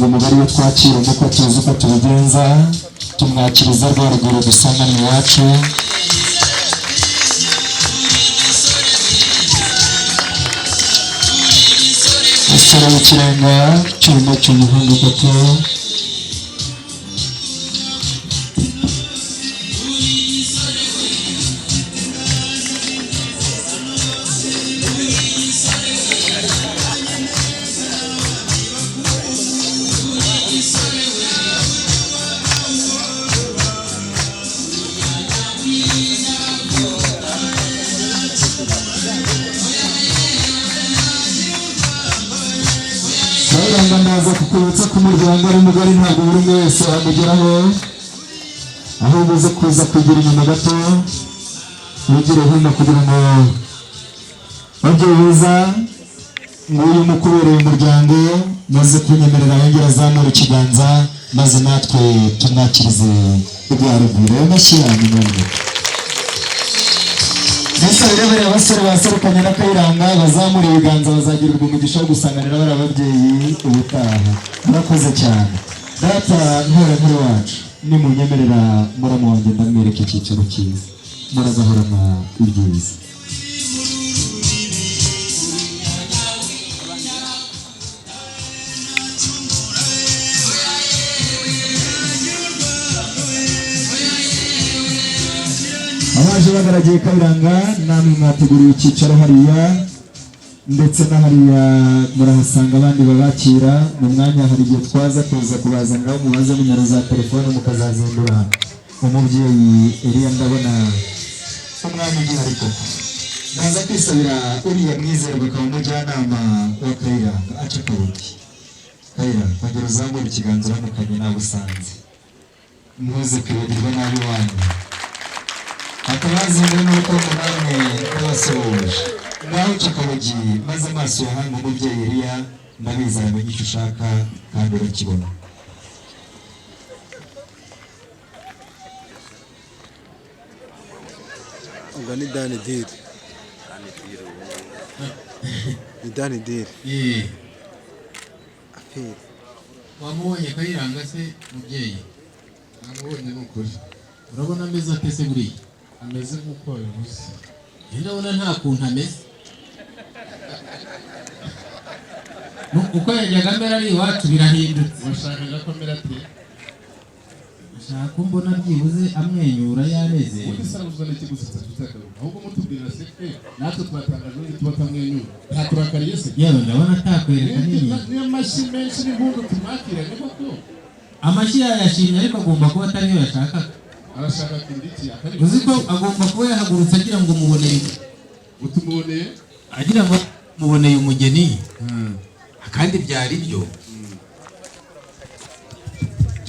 mugari we twakira umuko tuzi uko tubigenza, tumwakiriza rwa rugero dusanganire iwacu. Musore w'ikirenga cyuma cy'umuhungu gato, Kayiranga ndaza kukwibutsa ko umuryango ari mugari, ntabwo buri umwe wese wamugeraho, ahubwo uze kuza kwigira inyuma gato wigire hino kugira ngo babyeyi beza nguyu mukubereye umuryango maze kunyemerera yongera azamura ikiganza maze natwe tumwakirize ibyo haruguru amashyi yanyu none Nasa birebere abasore baserukanye na Kayiranga bazamura ibiganza bazagirirwa umugisha wo gusanganira bari ababyeyi ubutaha murakoze cyane data ntore wacu nimunyemerera muramu wanjye ndamwereka icyicaro cyiza murazahorana ibyiza abaje bagaragiye Kayiranga namwe mwateguriwe icyicaro hariya ndetse na hariya murahasanga abandi babakira mu mwanya hari igihe twaza kuza kubazaniraho mubaze nimero za telefone mukazazindura umubyeyi Eliya ndabona umwanya ugiye ariko naza kwisabira uriya mwizerwa akaba umujyanama wa Kayiranga aca kabuki Kayiranga kongera uzamura ikiganza uramukanye nabusanze muze kwibagirwa nabi wanyu akabazi mbere nuko namwe n'abasoje ngaho cakabugi maze amaso yahanga umubyeyi Eliya ndabizi aramenye icyo ushaka kandi urakibona ubwo ni Dani Diri ni Dani Diri afiri wamubonye Kayiranga se mubyeyi namubonye ni ukuri urabona ameze ate se buriya ameze nk'uko wabivuze ndabona nta kuntu ameze uko yajyaga amera ari iwacu birahindutse washakaga ko amera ate ashaka ko mbona byibuze amwenyura yanezeye ubundi sarabuzwa n'ikigusetsa tutakaruka ahubwo mutubwirira sekwe natwe twatangajwe n'igituba atamwenyura ntaturakariye se yewe ndabona atakwereka n'inyuma niyo mashyi menshi n'impundu tumwakira ni koko amashyi yayashimye ariko agomba kuba atariyo yashakaga arashaka kindiki uzi ko agomba kuba yahagurutse agira ngo muboneye utumuboneye agira ngo muboneye umugeni kandi byari byo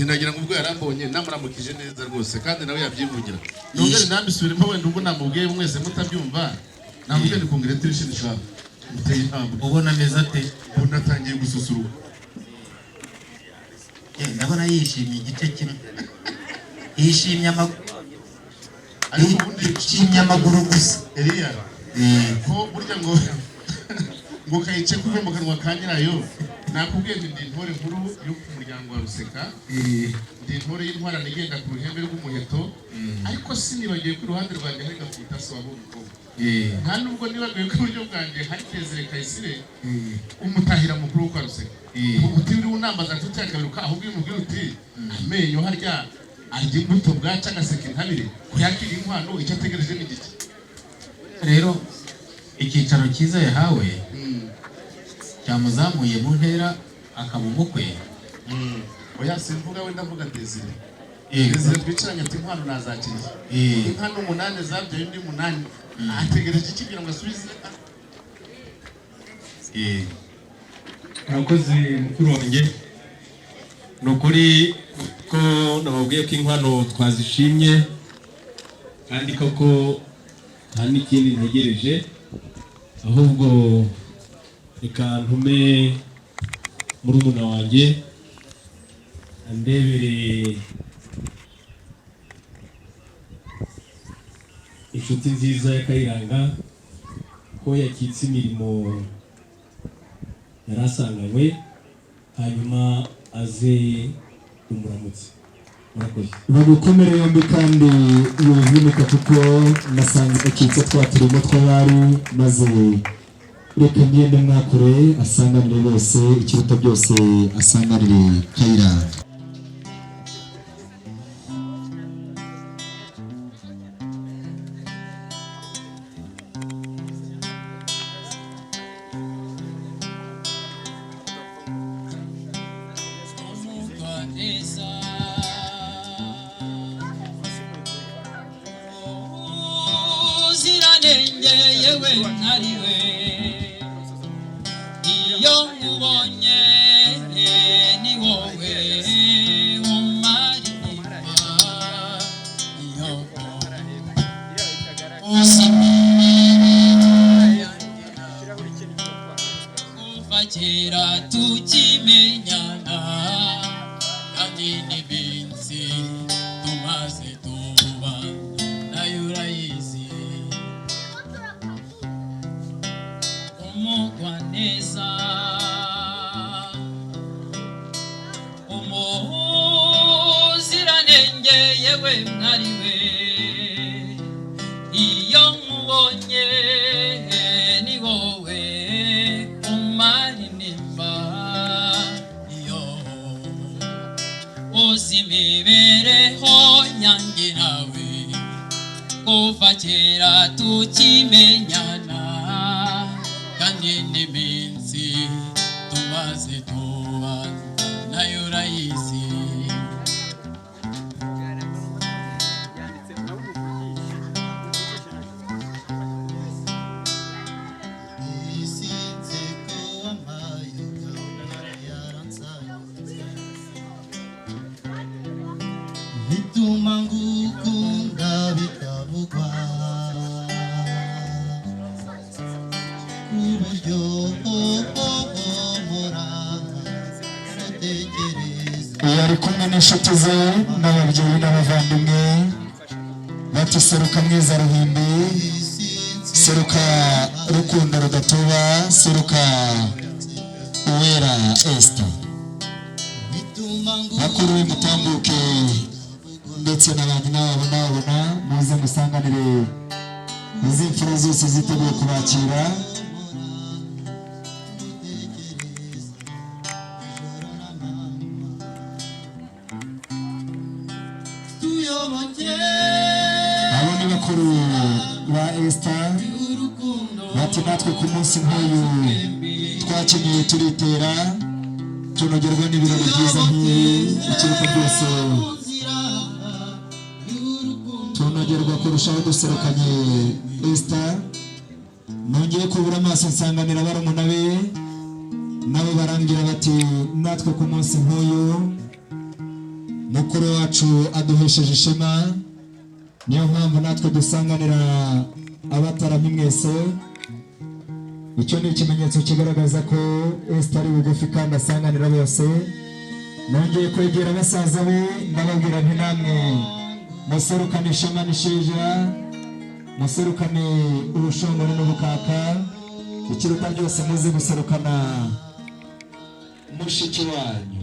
nagira ngo ubwo yarambonye namuramukije neza rwose kandi nawe yabyivugira nongere nambisubiremo wenda ubwo namubwiye mwese mutabyumva namubwiye ni kongere turishini shaka muteye intambwe ubona ameze ate ubona atangiye gususuruka ndabona yishimye igice kimwe yishimye amaguru gusa Eliya ko burya ngo kayice kuve mu kanwa ka nyirayo nakubwiye ngo ndi intore nkuru yo ku muryango wa Ruseka ndi intore y'intwarane igenda ku ruhembe rw'umuheto ariko sinibagiwe ko iruhande rwanjye hari Gafuta se wabo umukobwa nta nubwo nibagiwe ko iburyo bwanjye hari Kezire Kayisire umutahira mukuru wo kwa Ruseka uti uri unambaza tutakabiruka ahubwo umubwira uti amenyo harya arya imbuto bwaca agaseka intabire kuyakira inkwano icyo ategereje ni giki rero icyicaro cyiza yahawe cyamuzamuye mu ntera akaba umukwe oya simvuga we ndavuga Desire twicaranye ati inkwano nazakiriye inka n'umunani zabyaye undi munani ategereje iki kugira ngo asubize murakoze mukuru wanjye ni ukuri ko nababwiye ko inkwano twazishimye kandi koko nta n'ikindi ntegereje ahubwo reka ntume murumuna wanjye andebere inshuti nziza ya Kayiranga ko yakitse imirimo yari asanganywe hanyuma aze kumuramutsa murakoze bagukomere yombi kandi yuvunika kuko nasanze akitse twaturimo tw'abari maze reka ngende mwakure asanganire bose ikiruta byose asanganire Kayiranga uziranenge yewe ntariwe iyo nkubonye ni wowe umarira iyo kera tukimenyana kandi n'iminsi tumaze tuba nayo urayizi umugwaneza umuziranenge yewe mwariwe iyo nkubonye ni wowe umara inimba iyo uzi imibereho yanjye nawe kuva kera tukimenyana kandi n'iminsi tumaze tubana nayo urayizi bituma ngukunda bitavugwa uburyo mpora mutekereza iyo ari kumwe n'inshuti ze n'ababyeyi n'abavandimwe bati seruka mwiza ruhimbi seruka rukundo rudatuba seruka uwera Esther bakuru mutambuke ndetse n'abandi n'ababona muze musanganire izi mfura zose ziteguye kubakira abo ni bakuru ba Esther bati natwe ku munsi nk'uyu twakenyeye turitera tunogerwa n'ibirori byiza nk'ibi ikiruka byose tunogerwa kurushaho duserukanye Esther nongeye kubura amaso nsanganira barumuna be nabo barambwira bati natwe ku munsi nk'uyu mukuru wacu aduhesheje ishema niyo mpamvu natwe dusanganira abatarami mwese icyo ni ikimenyetso kigaragaza ko Esther ari bugufi kandi asanganira bose nongeye kwegera basaza be ndababwira nti namwe muserukane ishema n'isheja muserukane ubushongore n'ubukaka ikiruta byose muze guserukana mushiki wanyu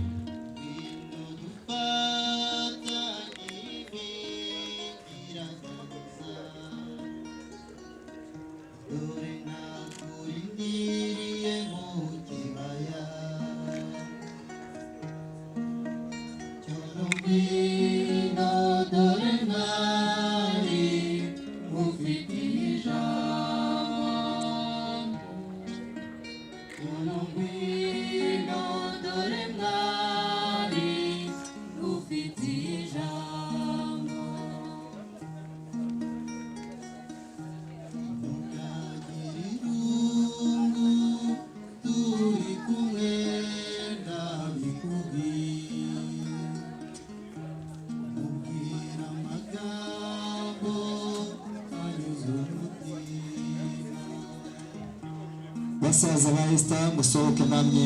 basaza ba Esther musohoke namwe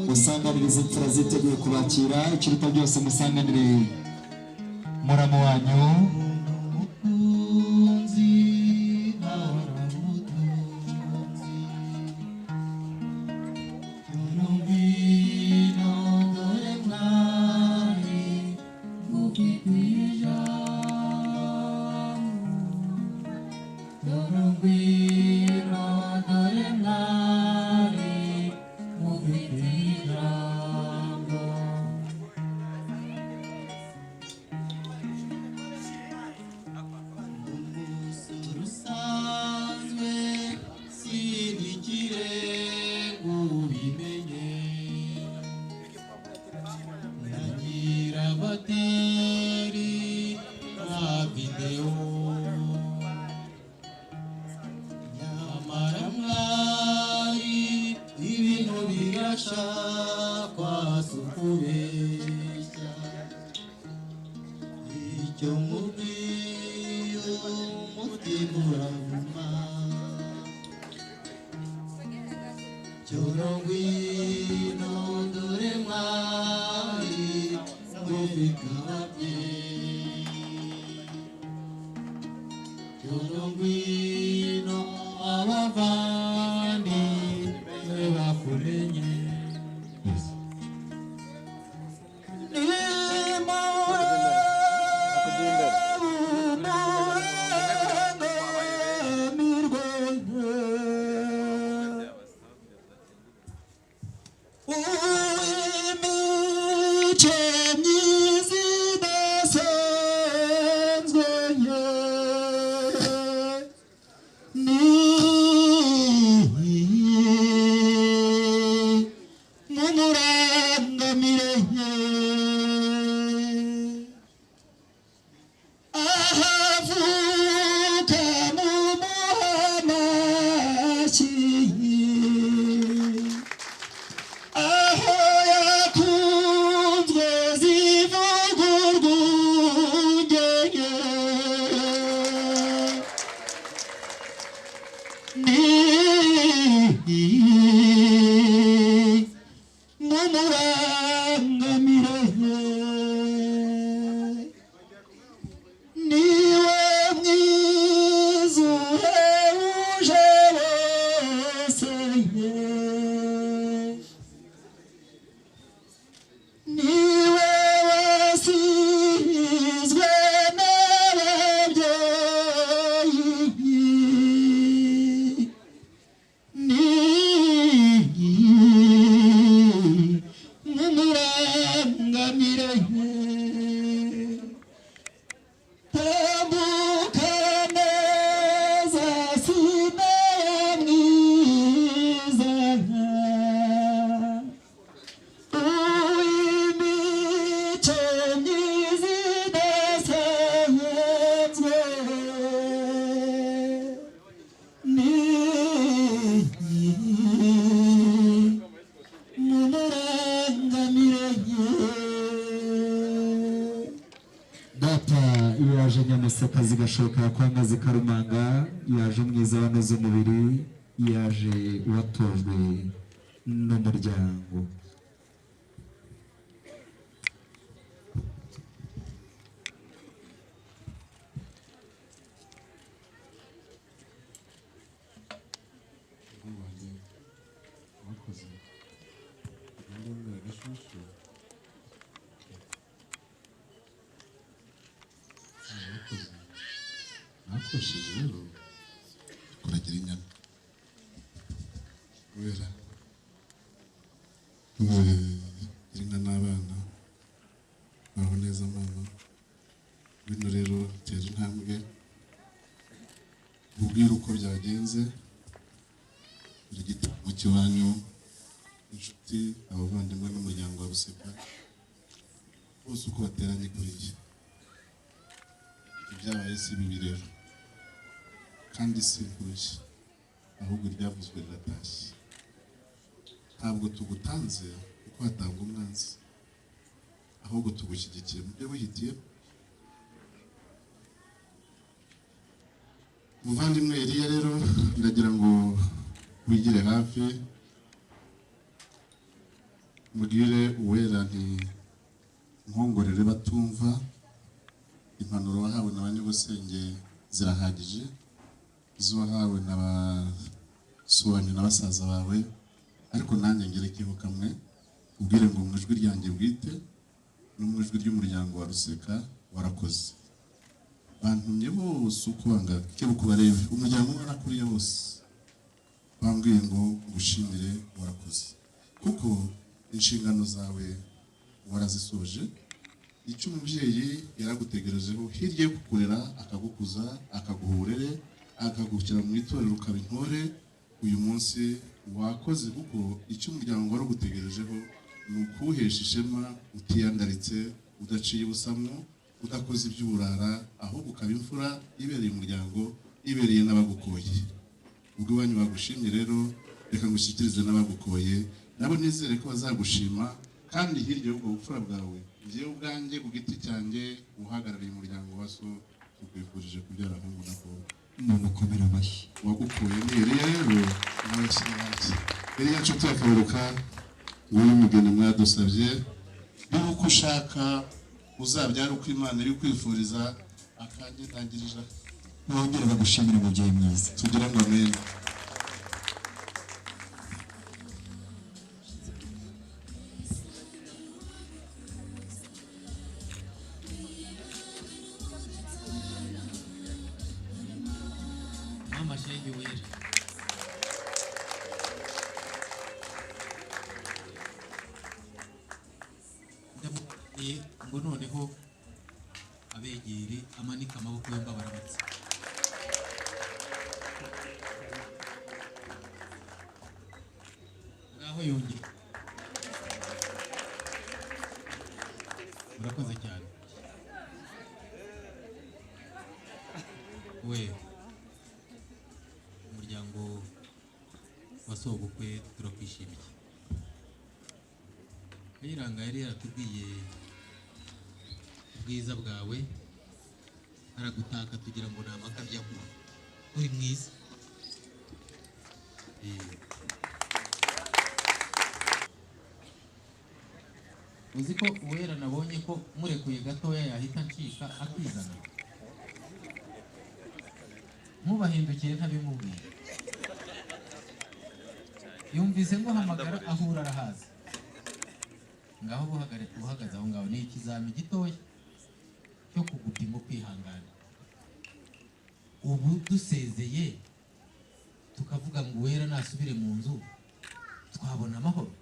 musanganire izi mfura ziteguye kubakira ikiruta byose musanganire muramu wanyu Chorongwino dore mwari ngufikaje Chorongwino abavandi bakulenye yaje nyamuseka zigashoka kwanga zikarumanga yaje mwiza wanoze umubiri yaje watojwe n'umuryango nakosheje rero kuragira inyana kubera inka n'abana baho neza mama bino rero tera intambwe ubwira uko byagenze buri giti mu kiwanyu inshuti abavandimwe n'umuryango wa Ruseka bose uko bateranye kuri iki ibyabaye si bibi rero kandi si kurushya ahubwo iryavuzwe riratashye ntabwo tugutanze kuko hatanga umwanzi ahubwo tugushyigikiye mu byo wihitiye muvandimwe Eliya rero ndagira ngo wigire hafi mugire uwera nti nkongorere batumva impanuro wahawe na banyabusenge zirahagije izo wahawe na basuwanyu na basaza bawe ariko nanjye ngerekeho kamwe ubwire ngo mu ijwi ryanjye bwite no mu ijwi ry'umuryango wa Ruseka warakoze bantumye bose uko bangana kebuka barebe umuryango warakuriye bose bambwiye ngo ngushimire warakoze kuko inshingano zawe warazisoje icyo umubyeyi yaragutegerejeho hirya yo kukurera akagukuza akaguha uburere akagushyira mu itorero ukaba intore uyu munsi wakoze kuko icyo umuryango wari ugutegerejeho ni ukuwuhesha ishema utiyandaritse udaciye ubusamo udakoze iby'uburara ahubwo ukaba imfura ibereye umuryango ibereye n'abagukoye ubwo iwanyu bagushimye rero reka ngushyikirize n'abagukoye nabo nizere ko bazagushima kandi hirya y'ubwo bupfura bwawe njyewe ubwanjye ku giti cyanjye uhagarariye umuryango wa so tukwifurije kubyara ahungu nako umuntu akomera amashyi wagukuye ni Eliya rero nawe sinabaki Eliya nshuti akaruruka nguyu mugeni mwadusabye niba uko ushaka uzabyara uko Imana iri kwifuriza akanjye ntangirira bongere bagushimire umubyeyi mwiza tugira ngo amen. mama shenge wera ndamubwiye ngo noneho abegere amanika amaboko yombi abaramutse ngaho yongeye urakoze cyane we umuryango wa sobukwe turakwishimiye. Kayiranga yari yaratubwiye ubwiza bwawe aragutaka tugira ngo ni amakabya uri mwiza. Uzi ko uwera nabonye ko murekuye gatoya yahita ncika akizana, mubahindukiye ntabimubwiye, yumvise ngo hamagara ahura arahaza, ngaho uhagaze aho ngaho ni ikizami gitoya cyo kugupima kwihangana. Ubu dusezeye tukavuga ngo uwera nasubire mu nzu twabona amahoro.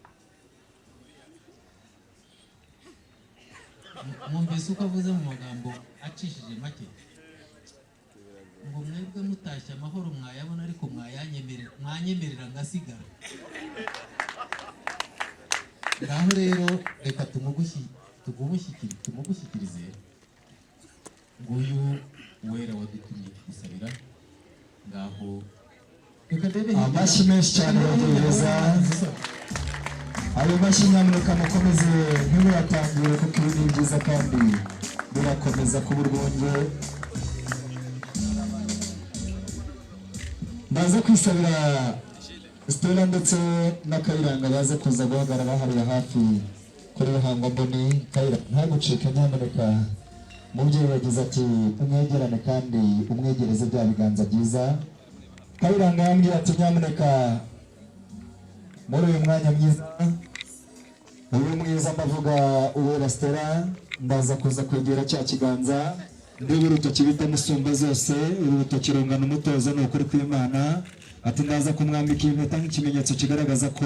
Mwumvise uko avuze mu magambo acishije make ngo mwebwe mutashye amahoro mwayabona ariko mwanyemerera ngasigara. Ngaho rero reka tumugushyikirize nguyu uwera wadutumye gusabira. Ngaho reka ndebe amashyi menshi cyane bagereza. Ayo mashyi nyamuneka mukomeze ntimuyatangiwe kuko ibi ni byiza kandi birakomeza kuba urwunge. Ndaza kwisabira Stella ndetse na Kayiranga baze kuza guhagarara hariya hafi kuri Ruhango Mboni. Kayiranga ntagucike nyamuneka, umubyeyi wagize ati umwegerane kandi umwegereze bya biganza byiza. Kayiranga yambwira ati nyamuneka muri uyu mwanya mwiza, uyu mwiza ndavuga uwera Stella, ndaza kuza kwegera cya kiganza ndebe urutoki bita musumba zose, uru rutoki rungana umutozo ni ukuri kw'Imana. Ati ndaza kumwambika impeta nk'ikimenyetso kigaragaza ko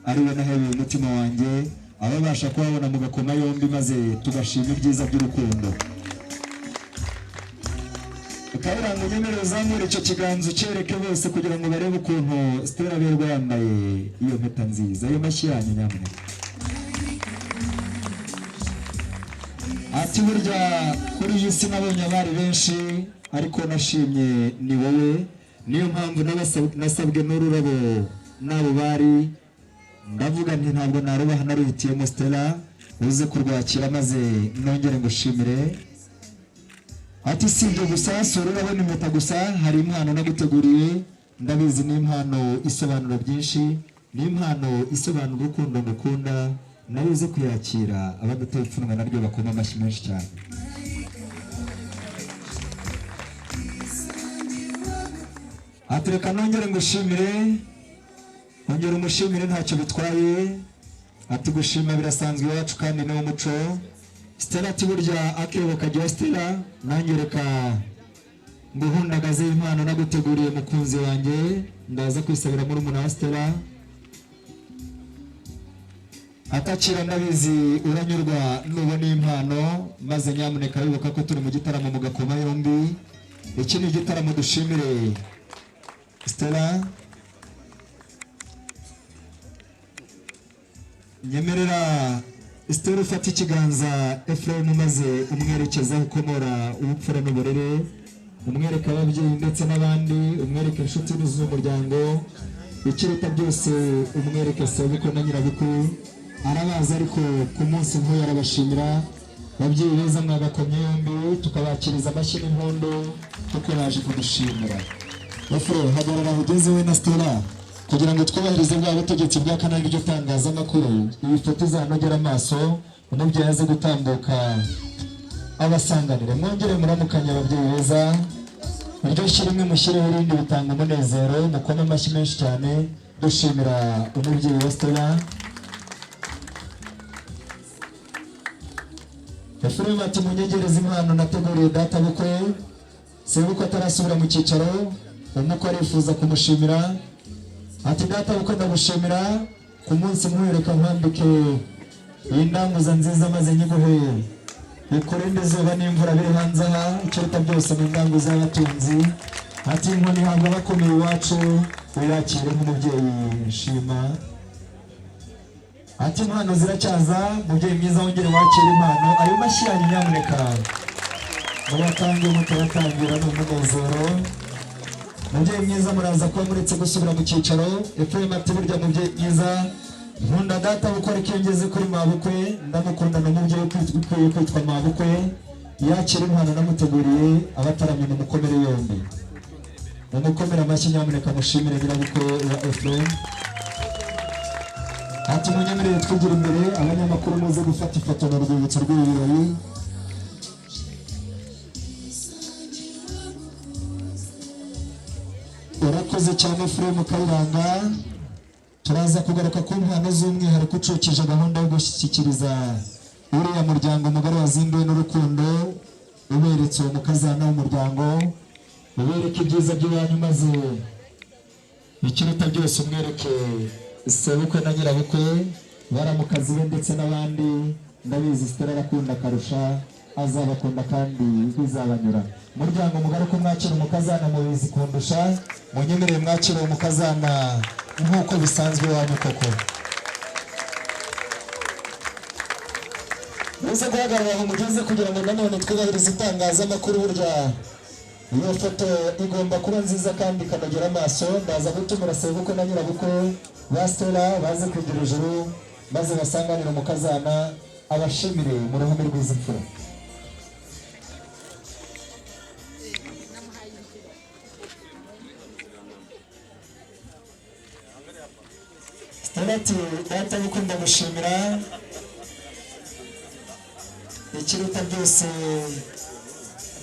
ari we nahebeye umutima wanjye, ababasha kuhabona mu gakoma yombi maze tugashima ibyiza by'urukundo. Kayiranga unyemerere uzamure icyo kiganza ucereke bose kugira ngo barebe ukuntu Stella aberwa yambaye iyo mpeta nziza. Ayo mashyi yanyu nyamuneka. Ati burya kuri iyi si nabonye abari benshi ariko nashimye ni wowe, niyo mpamvu nasabwe n'ururabo n'abo bari, ndavuga nti ntabwo narubaha naruhitiyemo Stella, uze kurwakira maze nongere ngushimire. Ati si ibyo gusa, si ururabo n'impeta gusa, hari impano naguteguriye, ndabizi ni impano isobanura byinshi, ni impano isobanura urukundo ngukunda, nawe uze kuyakira abaduteye ipfunwe naryo bakoma amashyi menshi cyane. Ati reka nongere ngushimire, ongera umushimire ntacyo bitwaye. Ati gushima birasanzwe iwacu kandi ni umuco. Stella ati burya akebo kagira Stella, nanjye reka nguhundagaze impano naguteguriye mukunzi wanjye, ndaza kwisabira muri umuna wa Stella. Atakira ndabizi uranyurwa nubona impano, maze nyamuneka wibuka ko turi mu gitaramo mu gakoma yombi. Iki ni igitaramo dushimire Stella. Nyemerera Stella ufata ikiganza Ephraim maze umwerekeza ukomora ubupfura n'uburere, umwereka ababyeyi ndetse n'abandi, umwereka inshuti z'umuryango, ikiruta byose umwereke sebukwe na nyirabukwe. Arabaza ariko ku munsi nk'uyu arabashimira, babyeyi beza mwagakomye yombi tukabakiriza amashyi n'impundu kuko baje kudushimira. Efure hagarara ugeze we na Stella kugira ngo twubahirize bwa butegetsi bwa kanali ryo tangazamakuru. Iyi foto izanogera amaso umubyeyi aze gutambuka abasanganire. Mwongere muramukanya ababyeyi beza, iryo shyira rimwe mushyireho irindi bitanga umunezero. Mukome amashyi menshi cyane dushimira umubyeyi wa Stella. Efuremu ati munyegereze impano nateguriye data bukwe, sebukwe atarasubira mu cyicaro, umukwe arifuza kumushimira. Ati data bukwe ndagushimira ku munsi nkwereka nkwambike iyi ndanguza nziza maze nyiguhe ikurinde izuba n'imvura biri hanze aha, ikiruta byose ni indanguza y'abatunzi. Ati inkoni ihabwa abakomeye iwacu, uyakire nk'umubyeyi shima. Ati impano ziracyaza, mubyeyi mwiza wongere wakira impano. Ayo mashyi yanyu nyamuneka mubatange mutabatangira ni umunezero. Mubyeyi mwiza muraza kuba muretse gusubira mu cyicaro. Efuremu ati burya mubyeyi mwiza nkunda data bukwe ariko iyo ngeze kuri mabukwe ndamukunda n'umubyeyi ukwiye kwitwa mabukwe. Yakira impano namuteguriye, abataramye mumukomere yombi, mumukomere amashyi nyamuneka mushimire nyirabukwe wa Efuremu. Ati munyemerere twigira imbere, abanyamakuru muze gufata ifoto mu rwibutso rw'ibirori. Urakoze cyane Efuremu Kayiranga. Turaza kugaruka ku mpano z'umwihariko ucukije gahunda yo gushyikiriza uriya muryango mugari wazinduwe n'urukundo, uberetse uwo mukazana w'umuryango, ubereke ibyiza by'iwanyu maze ikiruta byose umwereke sebukwe na nyirabukwe, baramukazi be ndetse n'abandi. Ndabizi Stella arakunda akarusha, azabakunda kandi bizabanyura. Muryango mugari ko mwakira umukazana mubizi kundusha, munyemerere mwakira umukazana nk'uko bisanzwe iwanyu koko. Muze guhagarara aho mugeze kugira ngo nanone twubahirize itangazamakuru. Burya iyo foto igomba kuba nziza kandi ikanogera amaso. Ndaza gutumira sebukwe na nyirabukwe ba Stella baze kugira ijuru maze basanganire umukazana abashimire mu ruhame rw'izi mfura. Stella ati data bukwe ndagushimira, ikiruta byose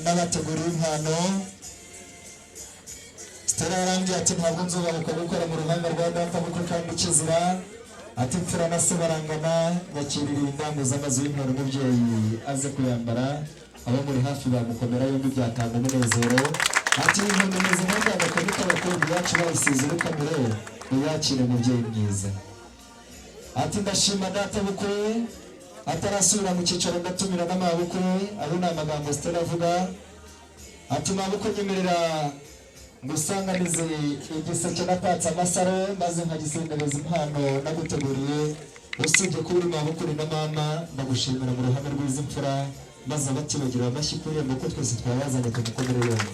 n'abateguriye impano. Stella yarambwiye ati ntabwo nzubahuka gukora mu ruhanga rwa data bukwe kandi kizira. Ati mfura na se barangana, nyakiririye indanguza amazu y'impano umubyeyi aze kuyambara, abo muri hafi bamukomera yombi byatanga umunezero. Ati impano meze nk'agakoni k'abakobwa iwacu bayisize urukamire, uyakire mubyeyi mwiza. Ati ndashima data bukwe atarasubira mu cyicaro, ndatumira n'amabukwe. Ayo ni amagambo Stella avuga. Ati mabukwe nyemerera ngusanganize igiseke natatse amasaro maze nkagisendereza impano naguteguriye. Usibye kuba uri mabukwe na mama, ndagushimira mu ruhame rw'izi mfura maze abatibagira amashyi ku irembo ko twese twabazanye tumukomere yombi.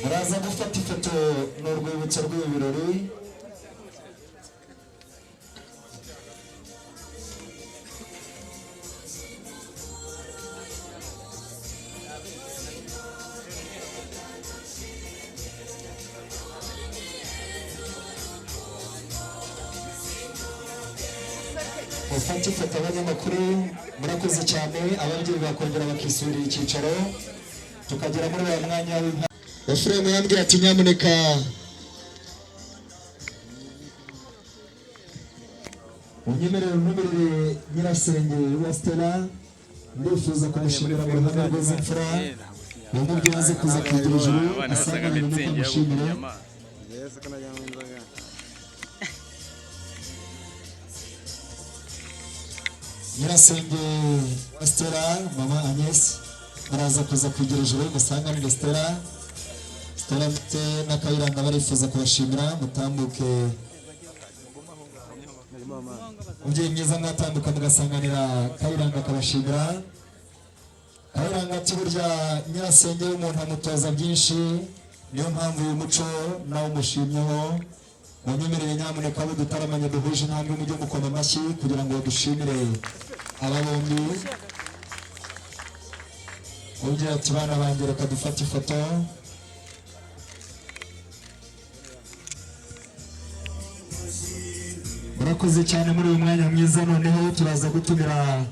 Muraza gufata ifoto mu rwibutso rw'ibi birori. Mufate ifoto abanyamakuru, murakoze cyane. Ababyeyi bakongera bakisubira icyicaro tukagera muri wa mwanya w'impa. Efuremu yambwiye ati nyamuneka unyemerere untumirire nyirasenge wa Stella. Ndifuza kumushimira mu ruhame rw'izi mfura, umubyeyi aze kuza kugira ijuru asangane n'uko amushimire. Nyirasenge wa Stella mama Agnes baraza kuza kugira ijuru musanganire Stella. Stella ndetse na Kayiranga barifuza kubashimira, mutambuke umubyeyi mwiza mwatambuka mugasanganira Kayiranga akabashimira. Kayiranga ati burya nyirasenge w'umuntu amutoza byinshi, niyo mpamvu uyu muco nawe umushimyeho. munyemerere nyamuneka abo dutaramanye duhuje intambwe mujye mukoma amashyi kugira ngo dushimire aba bombi. Ugira ati bana banjye reka dufate ifoto. Murakoze cyane muri uyu mwanya mwiza. Noneho turaza gutumira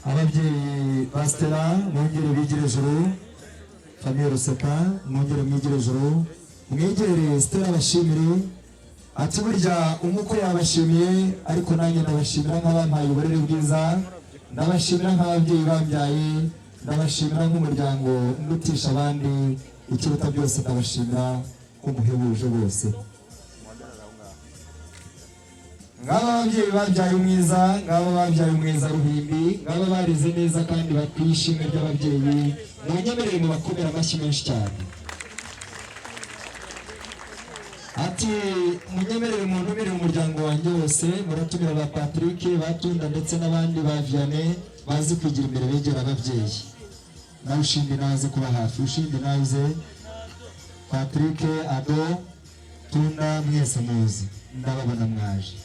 ababyeyi ba Stella mwongere bigire ijuru, famille Ruseka mwongere mwigire ijuru, mwegere Stella bashimire. Ati burya umukwe yabashimiye ariko nanjye ndabashimira nk'abampaye uburere bwiza, ndabashimira nk'ababyeyi bambyaye, ndabashimira nk'umuryango ndutisha abandi, ikiruta byose ndabashimira nk'umuhebuje bose. Ngaba ababyeyi babyaye umwiza, ngaba babyaye umwiza Ruhimbi, ngaba barize neza kandi bakwiye ishimwe ry'ababyeyi, munyemerere mu bakomera amashyi menshi cyane. Ati munyemerere mu ntumire umuryango wanjye wose, muratumira ba Patrick, Batunda ndetse n'abandi ba Vianney bazi kwigira imbere begera ababyeyi. Nawe ushindi naze kuba hafi, ushindi naze Patrick, Ado, Tunda mwese muzi, ndababona mwaje.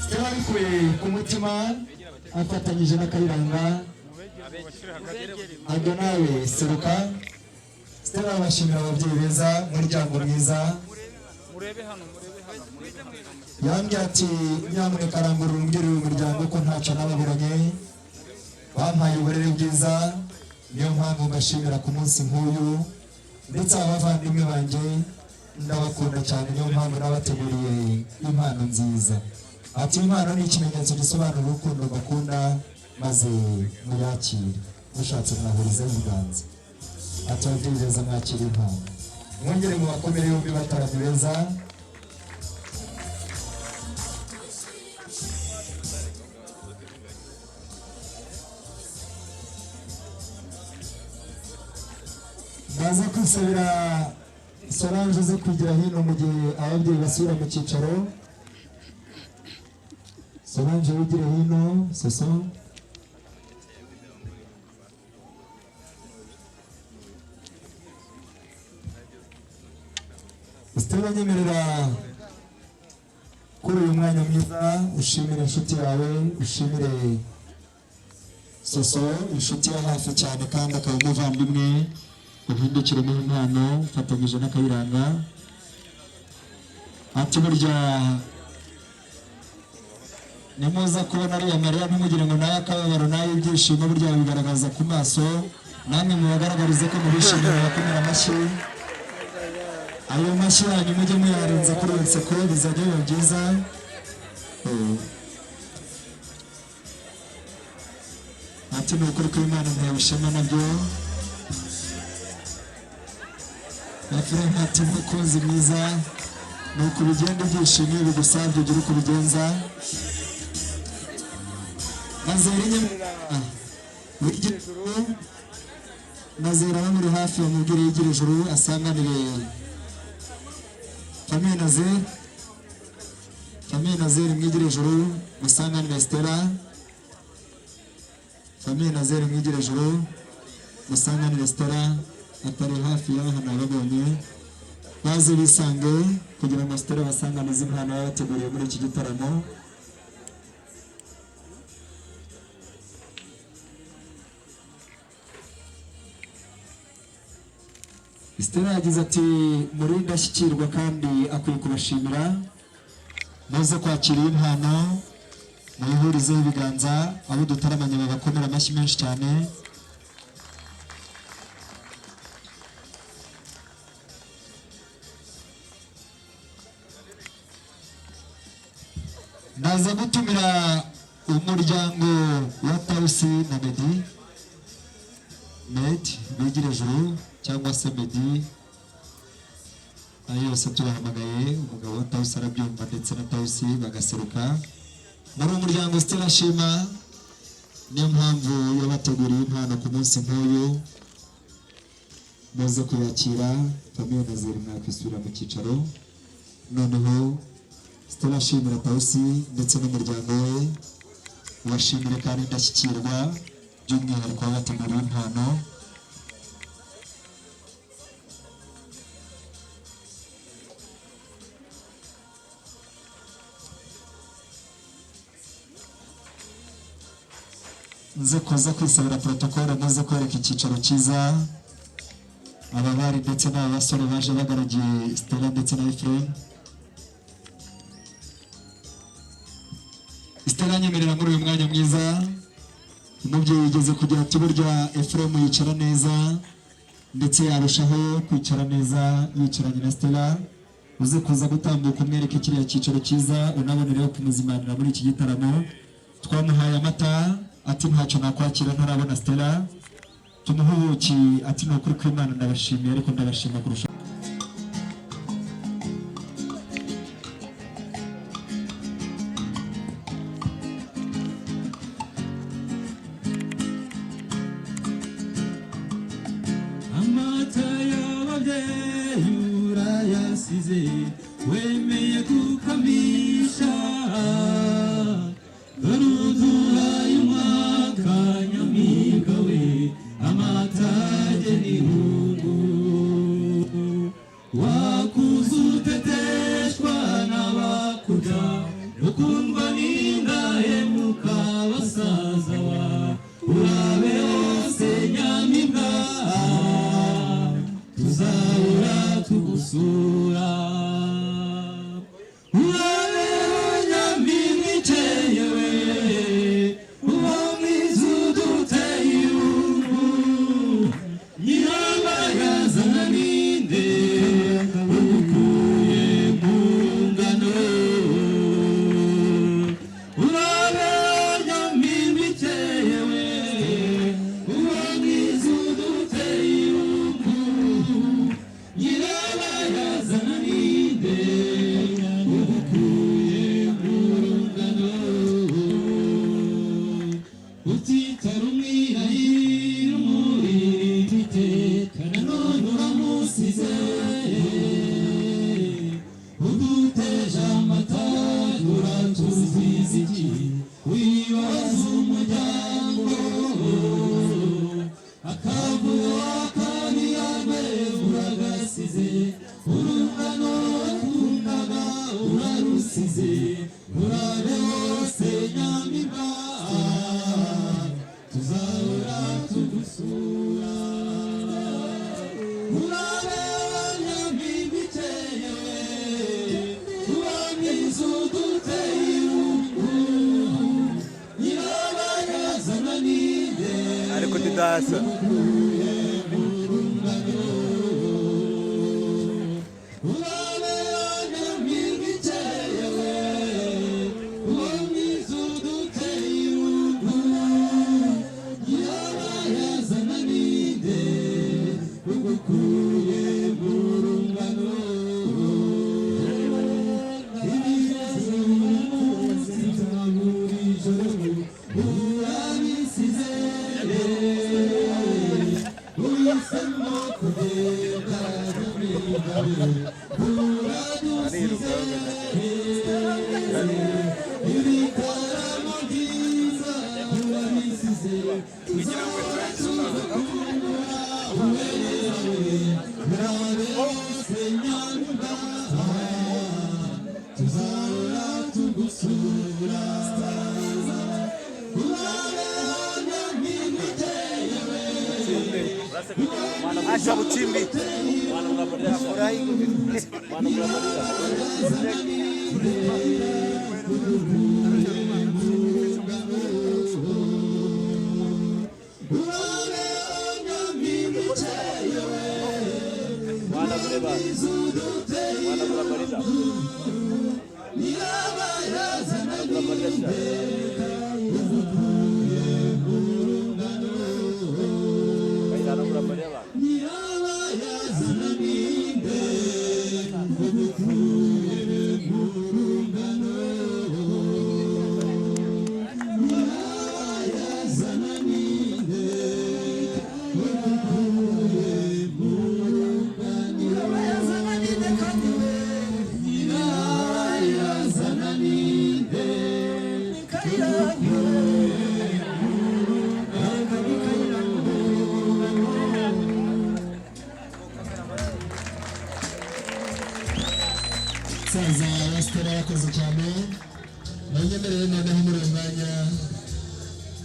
Stella bikuye ku mutima afatanyije na Kayiranga, Ado nawe seruka. Stella bashimira ababyeyi beza, umuryango mwiza. Yambye ati nyamuneka arangurura umubyeyi w'umuryango ko ntacyo nababuranye, bampaye uburere bwiza, niyo mpamvu mbashimira ku munsi nk'uyu, ndetse abavandimwe banjye ndabakunda cyane, niyo mpamvu nabateguriye impano nziza. Ati impano ni ikimenyetso gisobanura urukundo mbakunda, maze muyakire, mushatse mwahurizeho ibiganza. Ati ababyeyi beza mwakire impano, mwongere mu bakomere yombi bataramye beza. Ndaza kwisabira Solange uze kwigira hino mu gihe ababyeyi basubira mu cyicaro. Solange wigire hino, Soso. Stella nyemerera kuri uyu mwanya mwiza ushimire inshuti yawe, ushimire Soso, inshuti ya hafi cyane kandi akaba umuvandimwe, uhindukiremo impano ufatanyije na Kayiranga. Ati burya nimuza kubona ariya marira ntimugire ngo nayo akababaro nayo ibyishimo burya bigaragaza ku maso, namwe mubagaragarize ko mubishimiye bakomera amashyi. Ayo mashyi yanyu mujye muyarenza kuri iyo nseko bizajya biba byiza. Ati ni ukuri kw'Imana ntewe ishema nabyo. Efuremu ati mukunzi mwiza, ni uko bigenda ibyishimo bigusabye ugira uko ubigenza. Nazera nyemerera wigire ijuru, Nazera bamuri hafi bamubwire yigire ijuru, asanganire famille Nazer, famille Nazer mwigire ijuru, musanganire Stella. Famille Nazer mwigire ijuru, musanganire Stella. Atari hafi y'aha nababonye baze bisange kugira ngo Stella basanganize impano yabateguriye muri iki gitaramo. Stella yagize ati muri ndashyikirwa kandi akwiye kubashimira, muze kwakira impano muyihurizeho ibiganza, abo dutaramanye babakomera amashyi menshi cyane. Naza gutumira umuryango wa Tausi na Medi bigire ijuru cyangwa se Medi, ayo yose tubahamagaye, umugabo wa Tausi arabyumva ndetse na Tausi bagaseruka muri umuryango Stella ashima. Niyo mpamvu yabateguriye impano ku munsi nk'uyu, muze kuyakira. Famille Nazer mwakwisubira mu cyicaro. Noneho Stella ashimira Tausi ndetse n'umuryango we, ubashimire kandi indashyikirwa, by'umwihariko wabateguriye impano. nze kuza kwisabira protokole muze kwereka icyicaro cyiza aba bari ndetse n'aba basore baje bagaragiye Stella ndetse na Ephraim. Stella nyemerera muri uyu mwanya mwiza umubyeyi yigeze kugira ati burya Ephraim yicara neza ndetse yarushaho kwicara neza yicaranye na Stella, uze kuza gutambuka umwereke kiriya cyicaro cyiza unabonereho kumuzimanira muri iki gitaramo. Twamuhaye amata ati ntacyo nakwakira ntarabona Stella, tumuhe ubuki ati ni ukuri kw'Imana ndabashimiye ariko ndabashima kurusha. amata y'ababyeyi urayasize wemeye gukamisha dore uduhaye umwaka nyamibwa we amatage n'irungu wakuze uteteshwa n'abakurya ukundwa n'indahemuka basaza wa urabe hose nyamibwa tuzahora tugusura urabeho nyamibwa ikeye we uba mwiza uduteye irungu nyirabayazana ninde ugukuye mu ngano urabeho nyamibwa ikeye we uba mwiza uduteye irungu nyirabayazana ninde ugukuye mu ngano utitara umwirahira umuriro itekana none uramusize uduteje amata uratuziza iki wibaza umuryango akavuyo akabiyagwe uragasize urungano wakundaga urarusize urabe hose nyamibwa tuzahora tugusura urabe nyamibwa ikeye uba mwiza uduteye irungu nyirabayazana ninde ariko didasa urabe nyamibwa ikeye we uba mwiza uduteye irungu nyirabayazana ninde ugukuye mu rungano ibibazo bizima buri joro urabisize uhisemo kugenda nyamibwa we uradusize ibitaramo byiza urabisize tuzahora tugukumbura uberewe urabe hose nyamibwa tuzahora tugusura urabeho nyamibwa ikeye we acha uchimbi furahi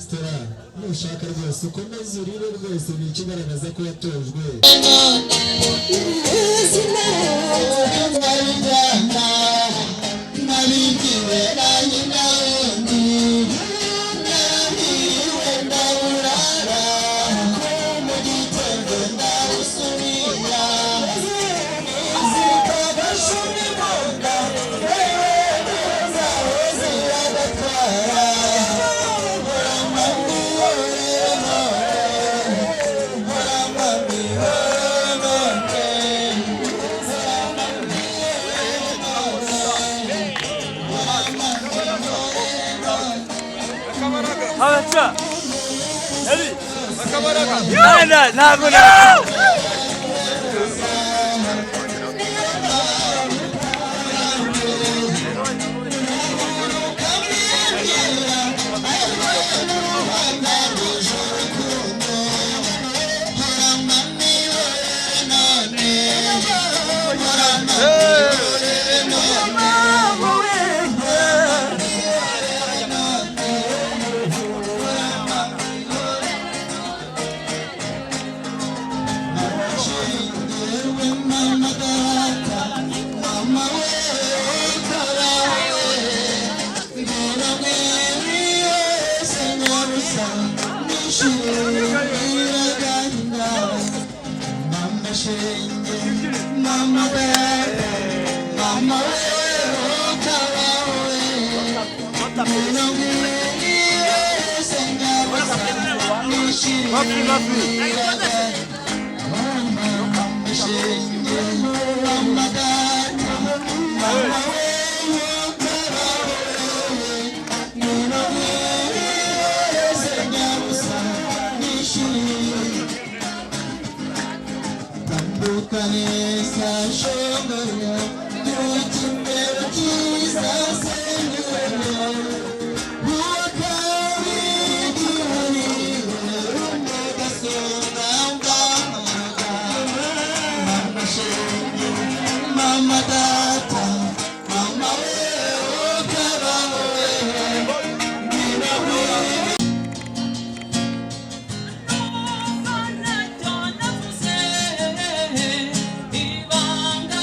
Stella nushaka rwose ukomeze urire rwose ni ikigaragaza ko yatojwe Acha. Eli. Akabaraga. Nada, nada. Ibanga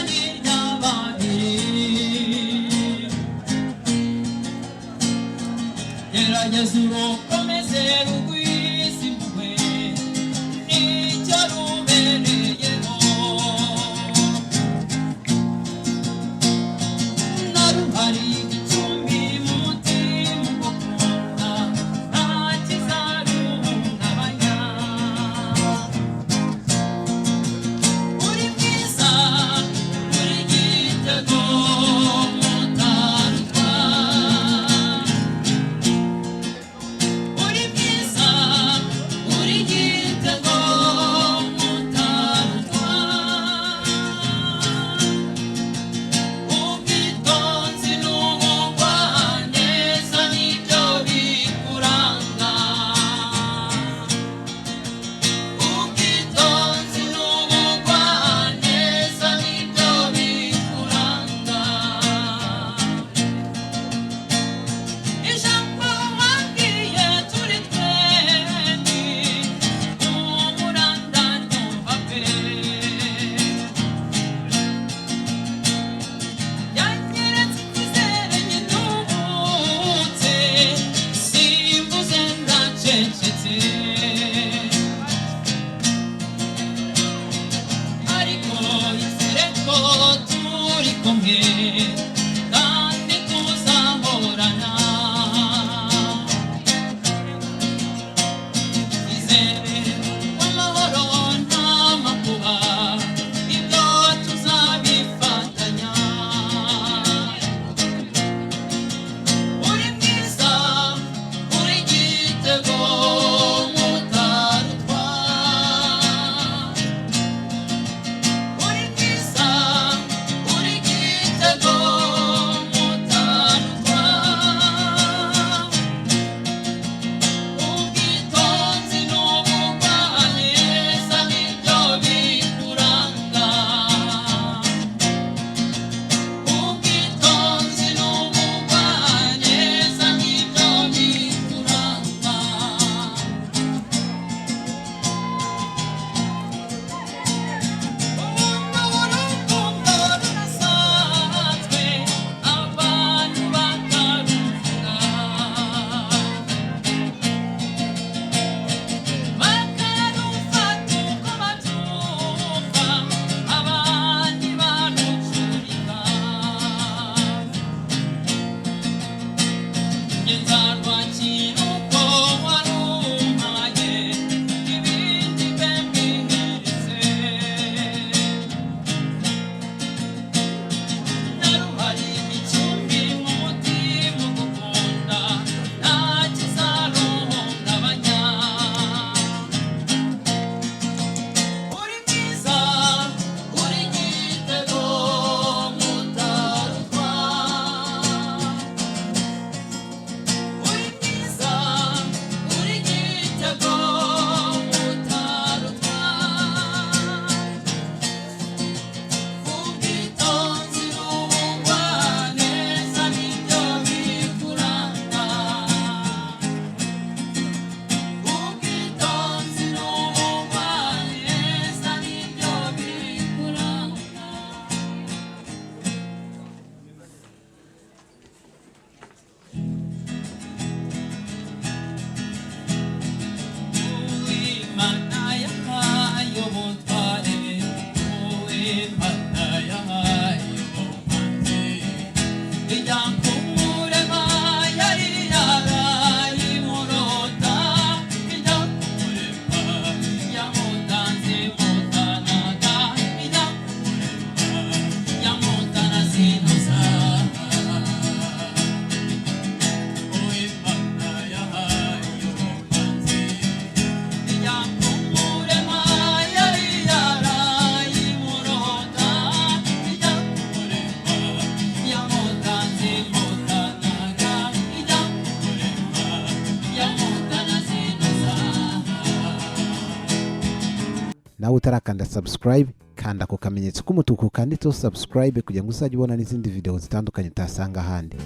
nawe utarakanda subscribe kanda ku kamenyetso k'umutuku kanditseho subscribe kugira ngo uzajye ubona n'izindi video zitandukanye utasanga ahandi.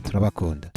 Turabakunda.